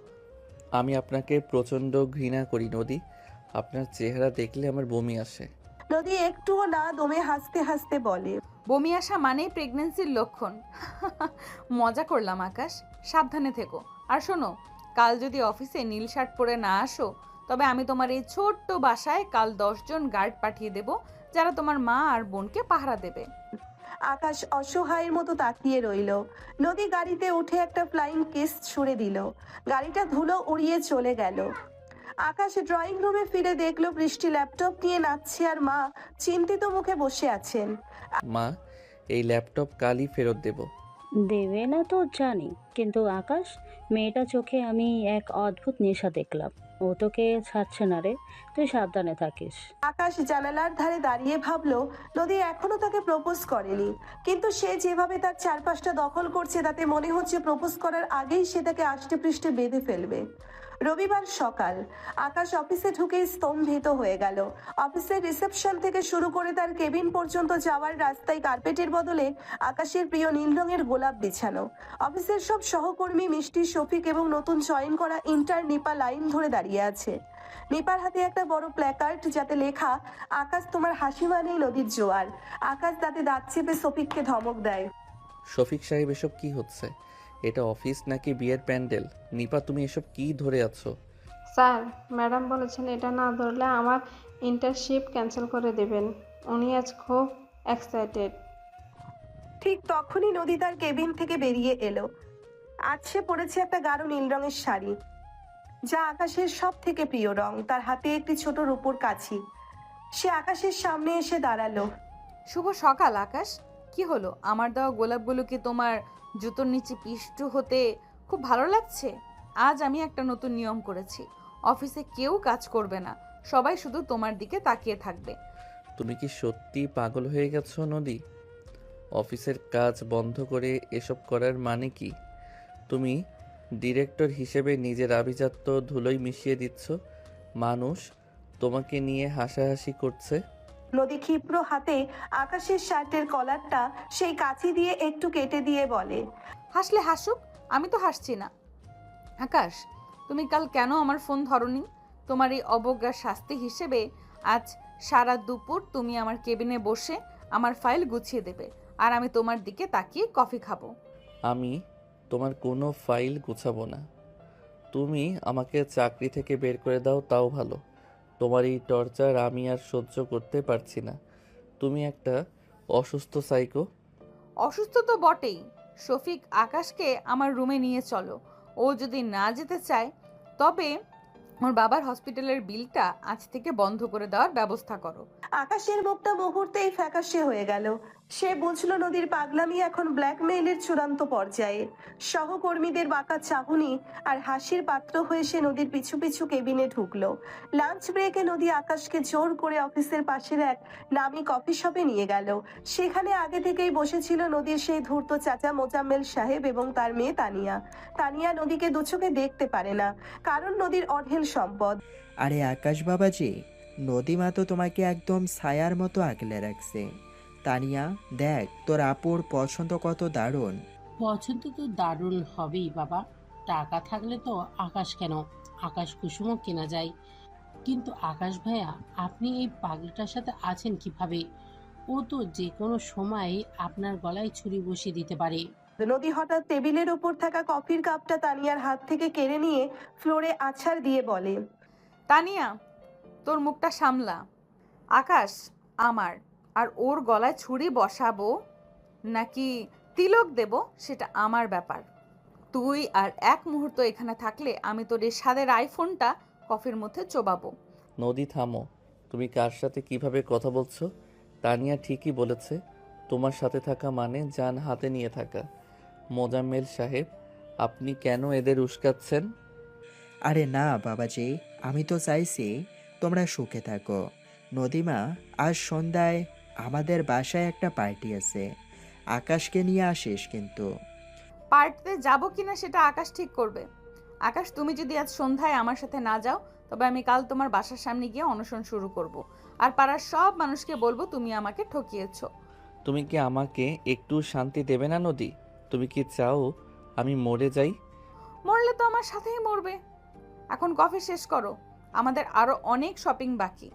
আমি আপনাকে প্রচণ্ড ঘৃণা করি নদী। আপনার চেহারা দেখলে আমার বমি আসে। নদী একটুও না দমে হাসতে হাসতে বলে, বমি আসা মানেই প্রেগন্যান্সির লক্ষণ। মজা করলাম আকাশ, সাবধানে থেকো। আর শোনো, কাল যদি অফিসে নীল শার্ট পরে না আসো, তবে আমি তোমার এই ছোট্ট বাসায় কাল 10 জন গার্ড পাঠিয়ে দেব, যারা তোমার মা আর বোনকে পাহারা দেবে। আকাশ অসহায়ের মতো তাকিয়ে রইল। নদী গাড়িতে উঠে একটা ফ্লাইং কিস ছুড়ে দিল। গাড়িটা ধুলো উড়িয়ে চলে গেল। আকাশ ড্রয়িং রুমে ফিরে দেখলো বৃষ্টি ল্যাপটপ নিয়ে নাচছে আর মা চিন্তিত মুখে বসে আছেন। মা, এই ল্যাপটপ কালই ফেরত দেব। দেবে না তো জানি, কিন্তু আকাশ, মেয়েটা চোখে আমি এক অদ্ভুত নেশা দেখলাম। ও তোকে ছাড়ছে না রে, তুই সাবধানে থাকিস। আকাশ জানালার ধারে দাঁড়িয়ে ভাবলো নদী এখনো তাকে প্রপোজ করেনি, কিন্তু সে যেভাবে তার চারপাশটা দখল করছে তাতে মনে হচ্ছে প্রপোজ করার আগেই সে তাকে আষ্টে পৃষ্ঠে বেঁধে ফেলবে। রবিবার সকাল, আকাশ অফিসে ঢুকেই স্তম্ভিত হয়ে গেল। অফিসের রিসেপশন থেকে শুরু করে তার কেবিন পর্যন্ত যাওয়ার রাস্তায় কার্পেটের বদলে আকাশের প্রিয় নীল রঙের গোলাপ বিছানো। অফিসের সব সহকর্মী মিষ্টি, শফিক এবং নতুন জয়েন করা ইন্টার নিপা লাইন ধরে দাঁড়িয়ে আছে। নিপার হাতে একটা বড় প্ল্যাকার্ড, যাতে লেখা আকাশ তোমার হাসি মানেই নদীর জোয়ার। আকাশ দাঁতে দাঁত চেপে শফিককে ধমক দেয়, শফিক সাহেব, এসব কি হচ্ছে? এটা অফিস নাকি বিয়ের প্যান্ডেল? নিপা, তুমি এসব কি ধরে আছো? স্যার, ম্যাডাম বলেছেন এটা না ধরলে আমার ইন্টার্নশিপ ক্যান্সেল করে দেবেন। উনি আজ খুব এক্সাইটেড। ঠিক তখনই নদী তার কেবিন থেকে বেরিয়ে এলো। আজ সে পরেছে একটা গাঢ় নীল রঙের শাড়ি, যা আকাশের সব থেকে প্রিয় রং। তার হাতে একটি ছোট রূপোর কাছি। সে আকাশের সামনে এসে দাঁড়ালো। শুভ সকাল আকাশ। কি হলো, আমার দেওয়া গোলাপগুলো কি তোমার জুতোর নিচে পিষ্টু হতে খুব ভালো লাগছে? আজ আমি একটা নতুন নিয়ম করেছি, অফিসে কেউ কাজ করবে না, সবাই শুধু তোমার দিকে তাকিয়ে থাকবে। তুমি কি সত্যি পাগল হয়ে গেছো নদী? অফিসের কাজ বন্ধ করে এসব করার মানে কি? তুমি ডিরেক্টর হিসেবে নিজের আভিজাত্য ধুলোয় মিশিয়ে দিচ্ছ। মানুষ তোমাকে নিয়ে হাসাহাসি করছে। নদী ক্ষিপ্র হাতে আকাশের শার্টের কলারটা সেই কাঁচি দিয়ে একটু কেটে দিয়ে বলে, হাসলে হাসুক, আমি তো হাসছি না। আকাশ, তুমি কাল কেন আমার ফোন ধরনি? তোমার এই অবজ্ঞার শাস্তি হিসেবে আজ সারা দুপুর তুমি আমার কেবিনে বসে আমার ফাইল গুছিয়ে দেবে, আর আমি তোমার দিকে তাকিয়ে কফি খাবো। আমি তোমার কোনো ফাইল গুছাবো না। তুমি আমাকে চাকরি থেকে বের করে দাও তাও ভালো। তোমার এই টর্চার আমি আর সহ্য করতে পারছি না। তুমি একটা অসুস্থ সাইকো। অসুস্থ তো বটেই। শফিক, আকাশকে আমার রুমে নিয়ে চলো। ও যদি না যেতে চায়, তবে ওর বাবার হসপিটালের বিলটা আজ থেকে বন্ধ করে দেওয়ার ব্যবস্থা করো। আকাশের মুখটা মুহূর্তেই ফ্যাকাশে হয়ে গেল। সে বুঝলো নদীর পাগলামি এখন ব্ল্যাকমেইলের চূড়ান্ত পর্যায়ে। সহকর্মীদের বাঁকা চাহনি আর হাসির পাত্র হয়ে সে নদীর পিছু পিছু কেবিনে ঢুকলো। লাঞ্চ ব্রেকে নদী আকাশকে জোর করে অফিসের পাশের এক নামি কফি শপে নিয়ে গেল। সেখানে আগে থেকেই বসেছিল নদীর সেই ধূর্ত চাচা মোজাম্মেল সাহেব এবং তার মেয়ে তানিয়া। তানিয়া নদীকে দুচোখে দেখতে পারে না, কারণ নদীর অঢেল সম্পদ। আরে আকাশ বাবাজি, নদীমা তো তোমাকে একদম ছায়ার মতো আগলে রাখছে। তানিয়া, দেখ তোর আপুর পছন্দ কত দারুণ। পছন্দ তো দারুণ হবেই বাবা, টাকা থাকলে তো আকাশ কেন, আকাশ কুসুমও কেনা যায়। কিন্তু আকাশ ভাইয়া, আপনি এই পাগলটার সাথে আছেন কিভাবে? ও তো যে কোনো সময় আপনার গলায় ছুরি বসিয়ে দিতে পারে। নদী হঠাৎ টেবিলের ওপর থাকা কফির কাপটা তানিয়ার হাত থেকে কেড়ে নিয়ে ফ্লোরে আছাড় দিয়ে বলে, তানিয়া, তোর মুখটা সামলা। আকাশ আমার, আর ওর গলায় ছুরি বসাবো নাকি তিলক দেব সেটা আমার ব্যাপার। তুই আর এক মুহূর্ত এখানে থাকলে আমি তোর এই স্বাদের আইফোনটা কফির মধ্যে চোবাবো। নদী থামো। তুমি কার সাথে কিভাবে কথা বলছো? তানিয়া ঠিকই বলেছে, তোমার সাথে থাকা মানে জান হাতে নিয়ে থাকা। মোজাম্মেল সাহেব, আপনি কেন এদের উস্কাচ্ছেন? আরে না বাবাজি, আমি তো চাইছি তোমরা সুখে থাকো। নদীমা, আজ সন্ধ্যায় আমাদের বাসায় একটা পার্টি আছে, আকাশকে নিয়ে আসিস কিন্তু। পার্টিতে যাবো কিনা সেটা আকাশ ঠিক করবে। আকাশ, তুমি যদি আজ সন্ধ্যায় আমার সাথে না যাও, তবে আমি কাল তোমার বাসার সামনে গিয়ে অনশন শুরু করব। আর পাড়ার সব মানুষকে বলবো তুমি আমাকে ঠকিয়েছো। তুমি কি আমাকে একটু শান্তি দেবে না নদী? তুমি কি চাও আমি মরে যাই? মরলে তো আমার সাথেই মরবে। এখন কফি শেষ করো, আমাদের আরো অনেক শপিং বাকি।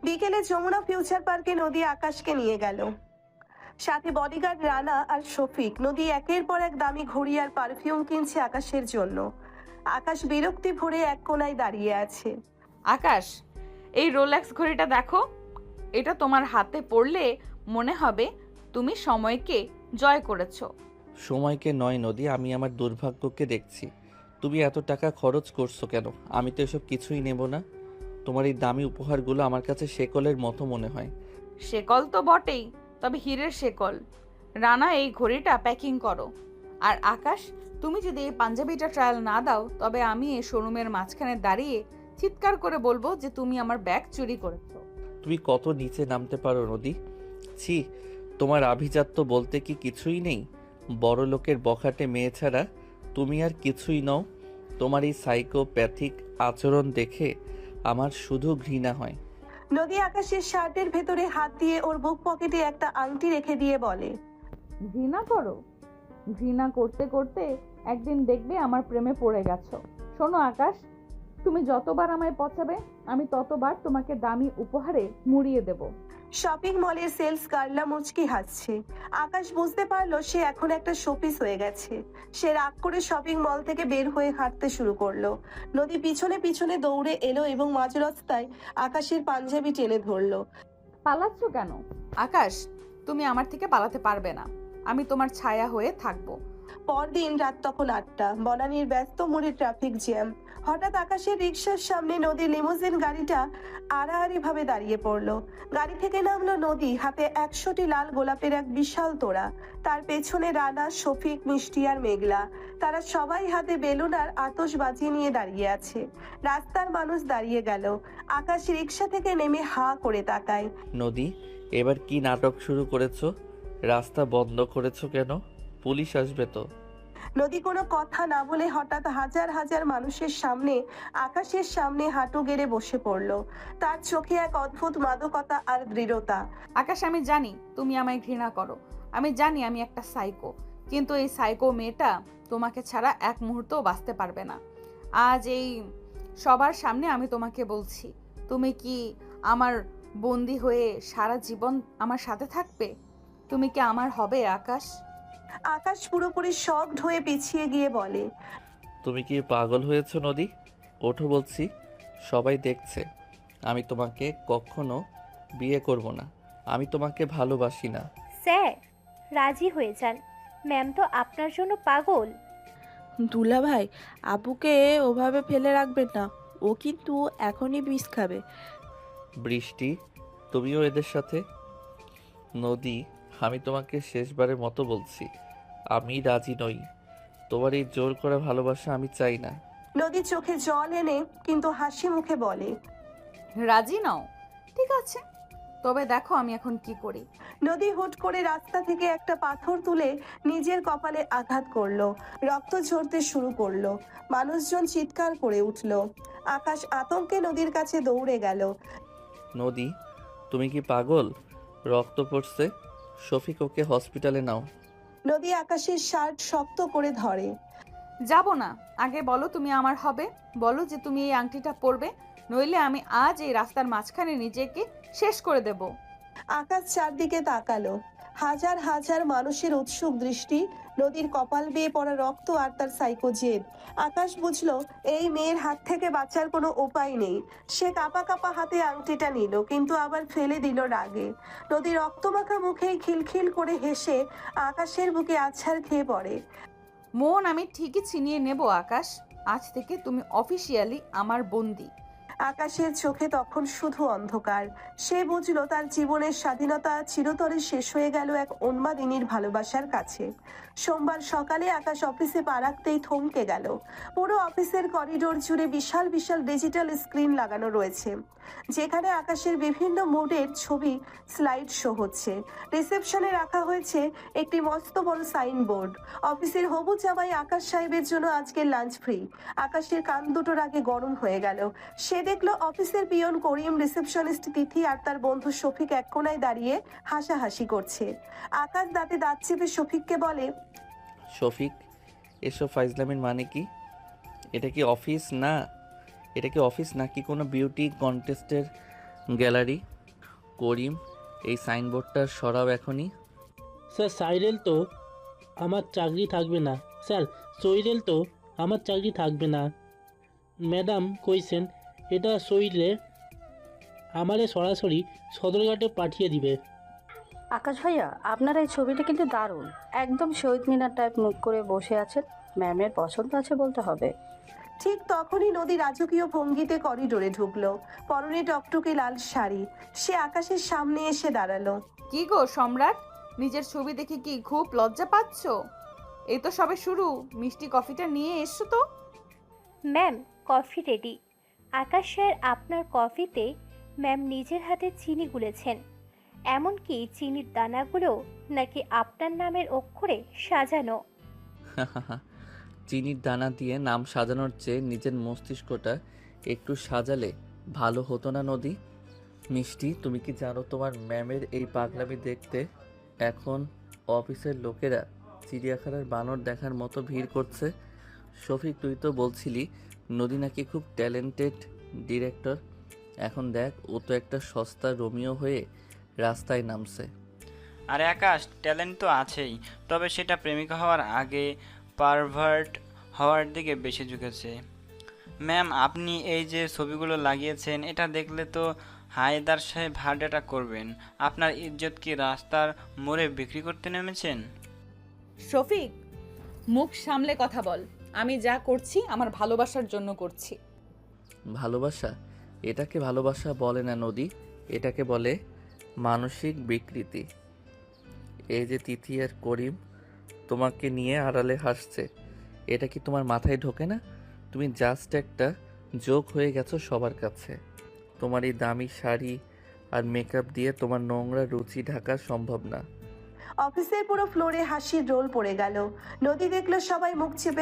বিকেলে যমুনা ফিউচার পার্কে নদী আকাশকে নিয়ে গেল, সাথে বডিগার্ড রানা আর শফিক। নদী একের পর এক দামি ঘড়ি আর পারফিউম কিনছে আকাশের জন্য। আকাশ বিরক্তি ভরে এক কোনায় দাঁড়িয়ে আছে। আকাশ, এই রোলেক্স ঘড়িটা দেখো। এটা তোমার হাতে পড়লে মনে হবে তুমি সময়কে জয় করেছো। সময়কে নয় নদী, আমি আমার দুর্ভাগ্যকে দেখছি। তুমি এত টাকা খরচ করছো কেন? আমি তো এসব কিছুই নেব না। তোমার এই দামি উপহারগুলো আমার কাছে শেকলের মতো মনে হয়। শেকল তো বটেই, তবে হীরের শেকল। রানা, এই ঘড়িটা প্যাকিং করো। আর আকাশ, তুমি যদি এই পাঞ্জাবিটা ট্রায়াল না দাও তবে আমি এই শোরুমের মাঝখানে দাঁড়িয়ে চিৎকার করে বলবো যে তুমি আমার ব্যাগ চুরি করেছো। তুমি কত নিচে নামতে পারো নদী? ছি, তোমার আভিজাত্য বলতে কি কিছুই নেই? বড় লোকের বখাটে মেয়ে ছাড়া তুমি আর কিছুই নও। তোমার এই সাইকোপ্যাথিক আচরণ দেখে আমার শুধু ঘৃণা হয়। নদী আকাশের শার্টের ভেতরে হাত দিয়ে ওর বুক পকেটে একটা আংটি রেখে দিয়ে বলে, ঘৃণা করো? ঘৃণা করতে করতে একদিন দেখবে আমার প্রেমে পড়ে গেছো। শোনো আকাশ, তুমি যতবার আমায় পচাবে আমি ততবার তোমাকে দামি উপহারে মুড়িয়ে দেব। শপিং মলের সেলস গার্লরা মুচকি হাসছে। আকাশ বুঝতে পারলো সে এখন একটা শোপিস হয়ে গেছে। সে রাগ করে শপিং মল থেকে বের হয়ে হাঁটতে শুরু করলো। নদী পিছনে পিছনে দৌড়ে এলো এবং মাঝ রাস্তায় আকাশের পাঞ্জাবি টেনে ধরলো। পালাচ্ছ কেন? আকাশ, তুমি আমার থেকে পালাতে পারবে না। আমি তোমার ছায়া হয়ে থাকবো। পরদিন রাত তখন 8টা। বনানীর ব্যস্ত মোড়ে ট্রাফিক জ্যাম। হঠাৎ আকাশের রিক্সার সামনে নদী লিমুজিন গাড়িটা আড়াআড়ি ভাবে দাঁড়িয়ে পড়লো। গাড়ি থেকে নামলো নদী, হাতে 100টি লাল গোলাপের এক বিশাল তোড়া। তার পেছনে রানা, শফিক, মিষ্টি আর মেঘলা। তারা সবাই হাতে বেলুন আর আতশবাজি নিয়ে দাঁড়িয়ে আছে। রাস্তার মানুষ দাঁড়িয়ে গেল। আকাশ রিক্সা থেকে নেমে হা করে তাকায়। নদী, এবার কি নাটক শুরু করেছো? রাস্তা বন্ধ করেছো কেন? পুলিশ আসবে তো। নদী কোনো কথা না বলে হঠাৎ হাজার হাজার মানুষের সামনে আকাশের সামনে হাঁটু গেড়ে বসে পড়লো। তার চোখে এক অদ্ভুত মাদকতা আর দৃঢ়তা। আকাশ, আমি জানি তুমি আমায় ঘৃণা করো। আমি জানি আমি একটা সাইকো, কিন্তু এই সাইকো মেয়েটা তোমাকে ছাড়া এক মুহূর্তও বাঁচতে পারবে না। আজ এই সবার সামনে আমি তোমাকে বলছি, তুমি কি আমার বন্দি হয়ে সারা জীবন আমার সাথে থাকবে? তুমি কি আমার হবে আকাশ? আকাশ পুরোপুরি শকড হয়ে পিছিয়ে গিয়ে বলে, তুমি কি পাগল হয়েছো নদী? ওঠো বলছি, সবাই দেখছে। আমি তোমাকে কখনো বিয়ে করব না। আমি তোমাকে ভালোবাসি না। স্যার, রাজি হয়ে যান। ম্যাম তো আপনার জন্য পাগল। দুলা ভাই, আপুকে ওভাবে ফেলে রাখবেন না, ও কিন্তু এখনই বিষ খাবে। বৃষ্টি, তুমিও এদের সাথে? নদী, আমি তোমাকে শেষবারের মতো বলছি, আমি রাজি নই। তোমার এই জোর করা ভালোবাসা আমি চাই না। নদী চোখে জল এনে কিন্তু হাসি মুখে বলে, রাজি নাও? ঠিক আছে, তবে দেখো আমি এখন কি করি। নদী হুট করে রাস্তা থেকে একটা পাথর তুলে নিজের কপালে আঘাত করলো। রক্ত ঝরতে শুরু করলো। মানুষজন চিৎকার করে উঠলো। আকাশ আতঙ্কে নদীর কাছে দৌড়ে গেল। নদী, তুমি কি পাগল? রক্ত পড়ছে। শফিক, ওকে হসপিটালে নাও। নদী আকাশের শার্ট শক্ত করে ধরে। যাব না, আগে বলো তুমি আমার হবে। বলো যে তুমি এই আংটিটা পরবে, নইলে আমি আজ এই রাস্তার মাঝখানে নিজেকে শেষ করে দেব। আকাশ চারদিকে তাকালো। হাজার হাজার মানুষের উৎসুক দৃষ্টি, নদীর কপাল বেয়ে পড়া রক্ত আর তার সাইকো জেদ। আকাশ বুঝলো এই মেয়ের হাত থেকে বাঁচার কোনো উপায় নেই। সে কাঁপা কাঁপা হাতে আংটিটা নিল, কিন্তু আবার ফেলে দিল রাগে। নদীর রক্তমাখা মুখেই খিলখিল করে হেসে আকাশের বুকে আছাড় খেয়ে পড়ে। মন আমি ঠিকই ছিনিয়ে নেব আকাশ। আজ থেকে তুমি অফিসিয়ালি আমার বন্দি। আকাশের চোখে তখন শুধু অন্ধকার। সে বুঝলো তার জীবনের স্বাধীনতা চিরতরে শেষ হয়ে গেল এক উন্মাদিনীর ভালোবাসার কাছে। সোমবার সকালে আকাশ অফিসে পা রাখতেই থমকে গেল। পুরো অফিসের করিডোর জুড়ে বিশাল বিশাল ডিজিটাল স্ক্রিন লাগানো রয়েছে, যেখানে আকাশের বিভিন্ন মুডের ছবি স্লাইড শো হচ্ছে। রিসেপশনে রাখা হয়েছে একটি মস্ত বড় সাইনবোর্ড। অফিসের হবু জামাই আকাশ সাহেবের জন্য আজকে লাঞ্চ ফ্রি। আকাশের কান দুটোর আগে গরম হয়ে গেল। সে দেখলো অফিসের পিয়ন করিম, রিসেপশনিস্ট তিথি আর তার বন্ধু শফিক এক কোনায় দাঁড়িয়ে হাসাহাসি করছে। আকাশ দাঁতে দাঁত চেপে শফিককে বলে, শফিক, এসব ফাইজলামের মানে কি? এটা কি অফিস না? এটা কি অফিস নাকি কোনো বিউটি কন্টেস্টের গ্যালারি? করিম, এই সাইনবোর্ডটা সরাও এখনই। স্যার সাইরেল তো আমার চাকরি থাকবে না। স্যার সইরেল তো আমার চাকরি থাকবে না। ম্যাডাম কইছেন এটা সইলে আমারে সরাসরি সদরঘাটে পাঠিয়ে দিবে। আকাশ ভাইয়া, আপনার এই ছবিটা কিন্তু দারুণ। একদম শহীদ মিনার টাইপ মুখ করে বসে আছেন। ম্যামের পছন্দ আছে বলতে হবে। ঠিক তখনই নদী রাজকীয় ভঙ্গিতে করিডোরে ঢুকলো। পরনে টকটকে লাল শাড়ি। সে আকাশের সামনে এসে দাঁড়ালো। কি গো সম্রাট, নিজের ছবি দেখে কি খুব লজ্জা পাচ্ছ? এই তো সবে শুরু, মিষ্টি কফিটা নিয়ে এসো তো। Ma'am, coffee ready. Akash sir, আপনার কফিতে ম্যাম নিজের হাতে চিনি গুলেছেন। এমনকি চিনির দানাগুলো নাকি আপনার নামের অক্ষরে সাজানো। চিনির দানা দিয়ে নাম সাজানোর চেয়ে নিজের মস্তিষ্কটা একটু সাজালে ভালো হতো না নদী? মিষ্টি, তুমি কি জানো তোমার ম্যামের এই পাগলামি দেখতে এখন অফিসের লোকেরা চিড়িয়াখানার বানর দেখার মতো ভিড় করছে? শফিক, তুই তো বলছিলি নদী নাকি খুব ট্যালেন্টেড ডিরেক্টর। এখন দেখ, ও তো একটা সস্তা রোমিও হয়ে রাস্তায় নামছে। আরে আকাশ, ট্যালেন্ট তো আছেই, তবে সেটা প্রেমিকা হওয়ার আগে পারভার্ট হওয়ার দিকে বেশি ঝুঁকেছে। ম্যাম, আপনি এই যে ছবিগুলো লাগিয়েছেন, এটা দেখলে তো হায়দার সাহেব হার্ট অ্যাটাক করবেন। আপনার ইজ্জত কি রাস্তার মোড়ে বিক্রি করতে নেমেছেন? শফিক, মুখ সামলে কথা বল। আমি যা করছি আমার ভালোবাসার জন্য করছি। ভালোবাসা? এটাকে ভালোবাসা বলে না নদী, এটাকে বলে মানসিক বিকৃতি। এই যে তিথি আর করিম তোমাকে নিয়ে আড়ালে হাসছে, এটা কি তোমার মাথায় ঢোকে না? তুমি জাস্ট একটা জোক হয়ে গেছো সবার কাছে। তোমার এই দামি শাড়ি আর মেকআপ দিয়ে তোমার নোংরা রুচি ঢাকা সম্ভব না। অফিসের পুরো ফ্লোরে হাসির রোল পড়ে গেল। নদী দেখলো সবাই মুখ চেপে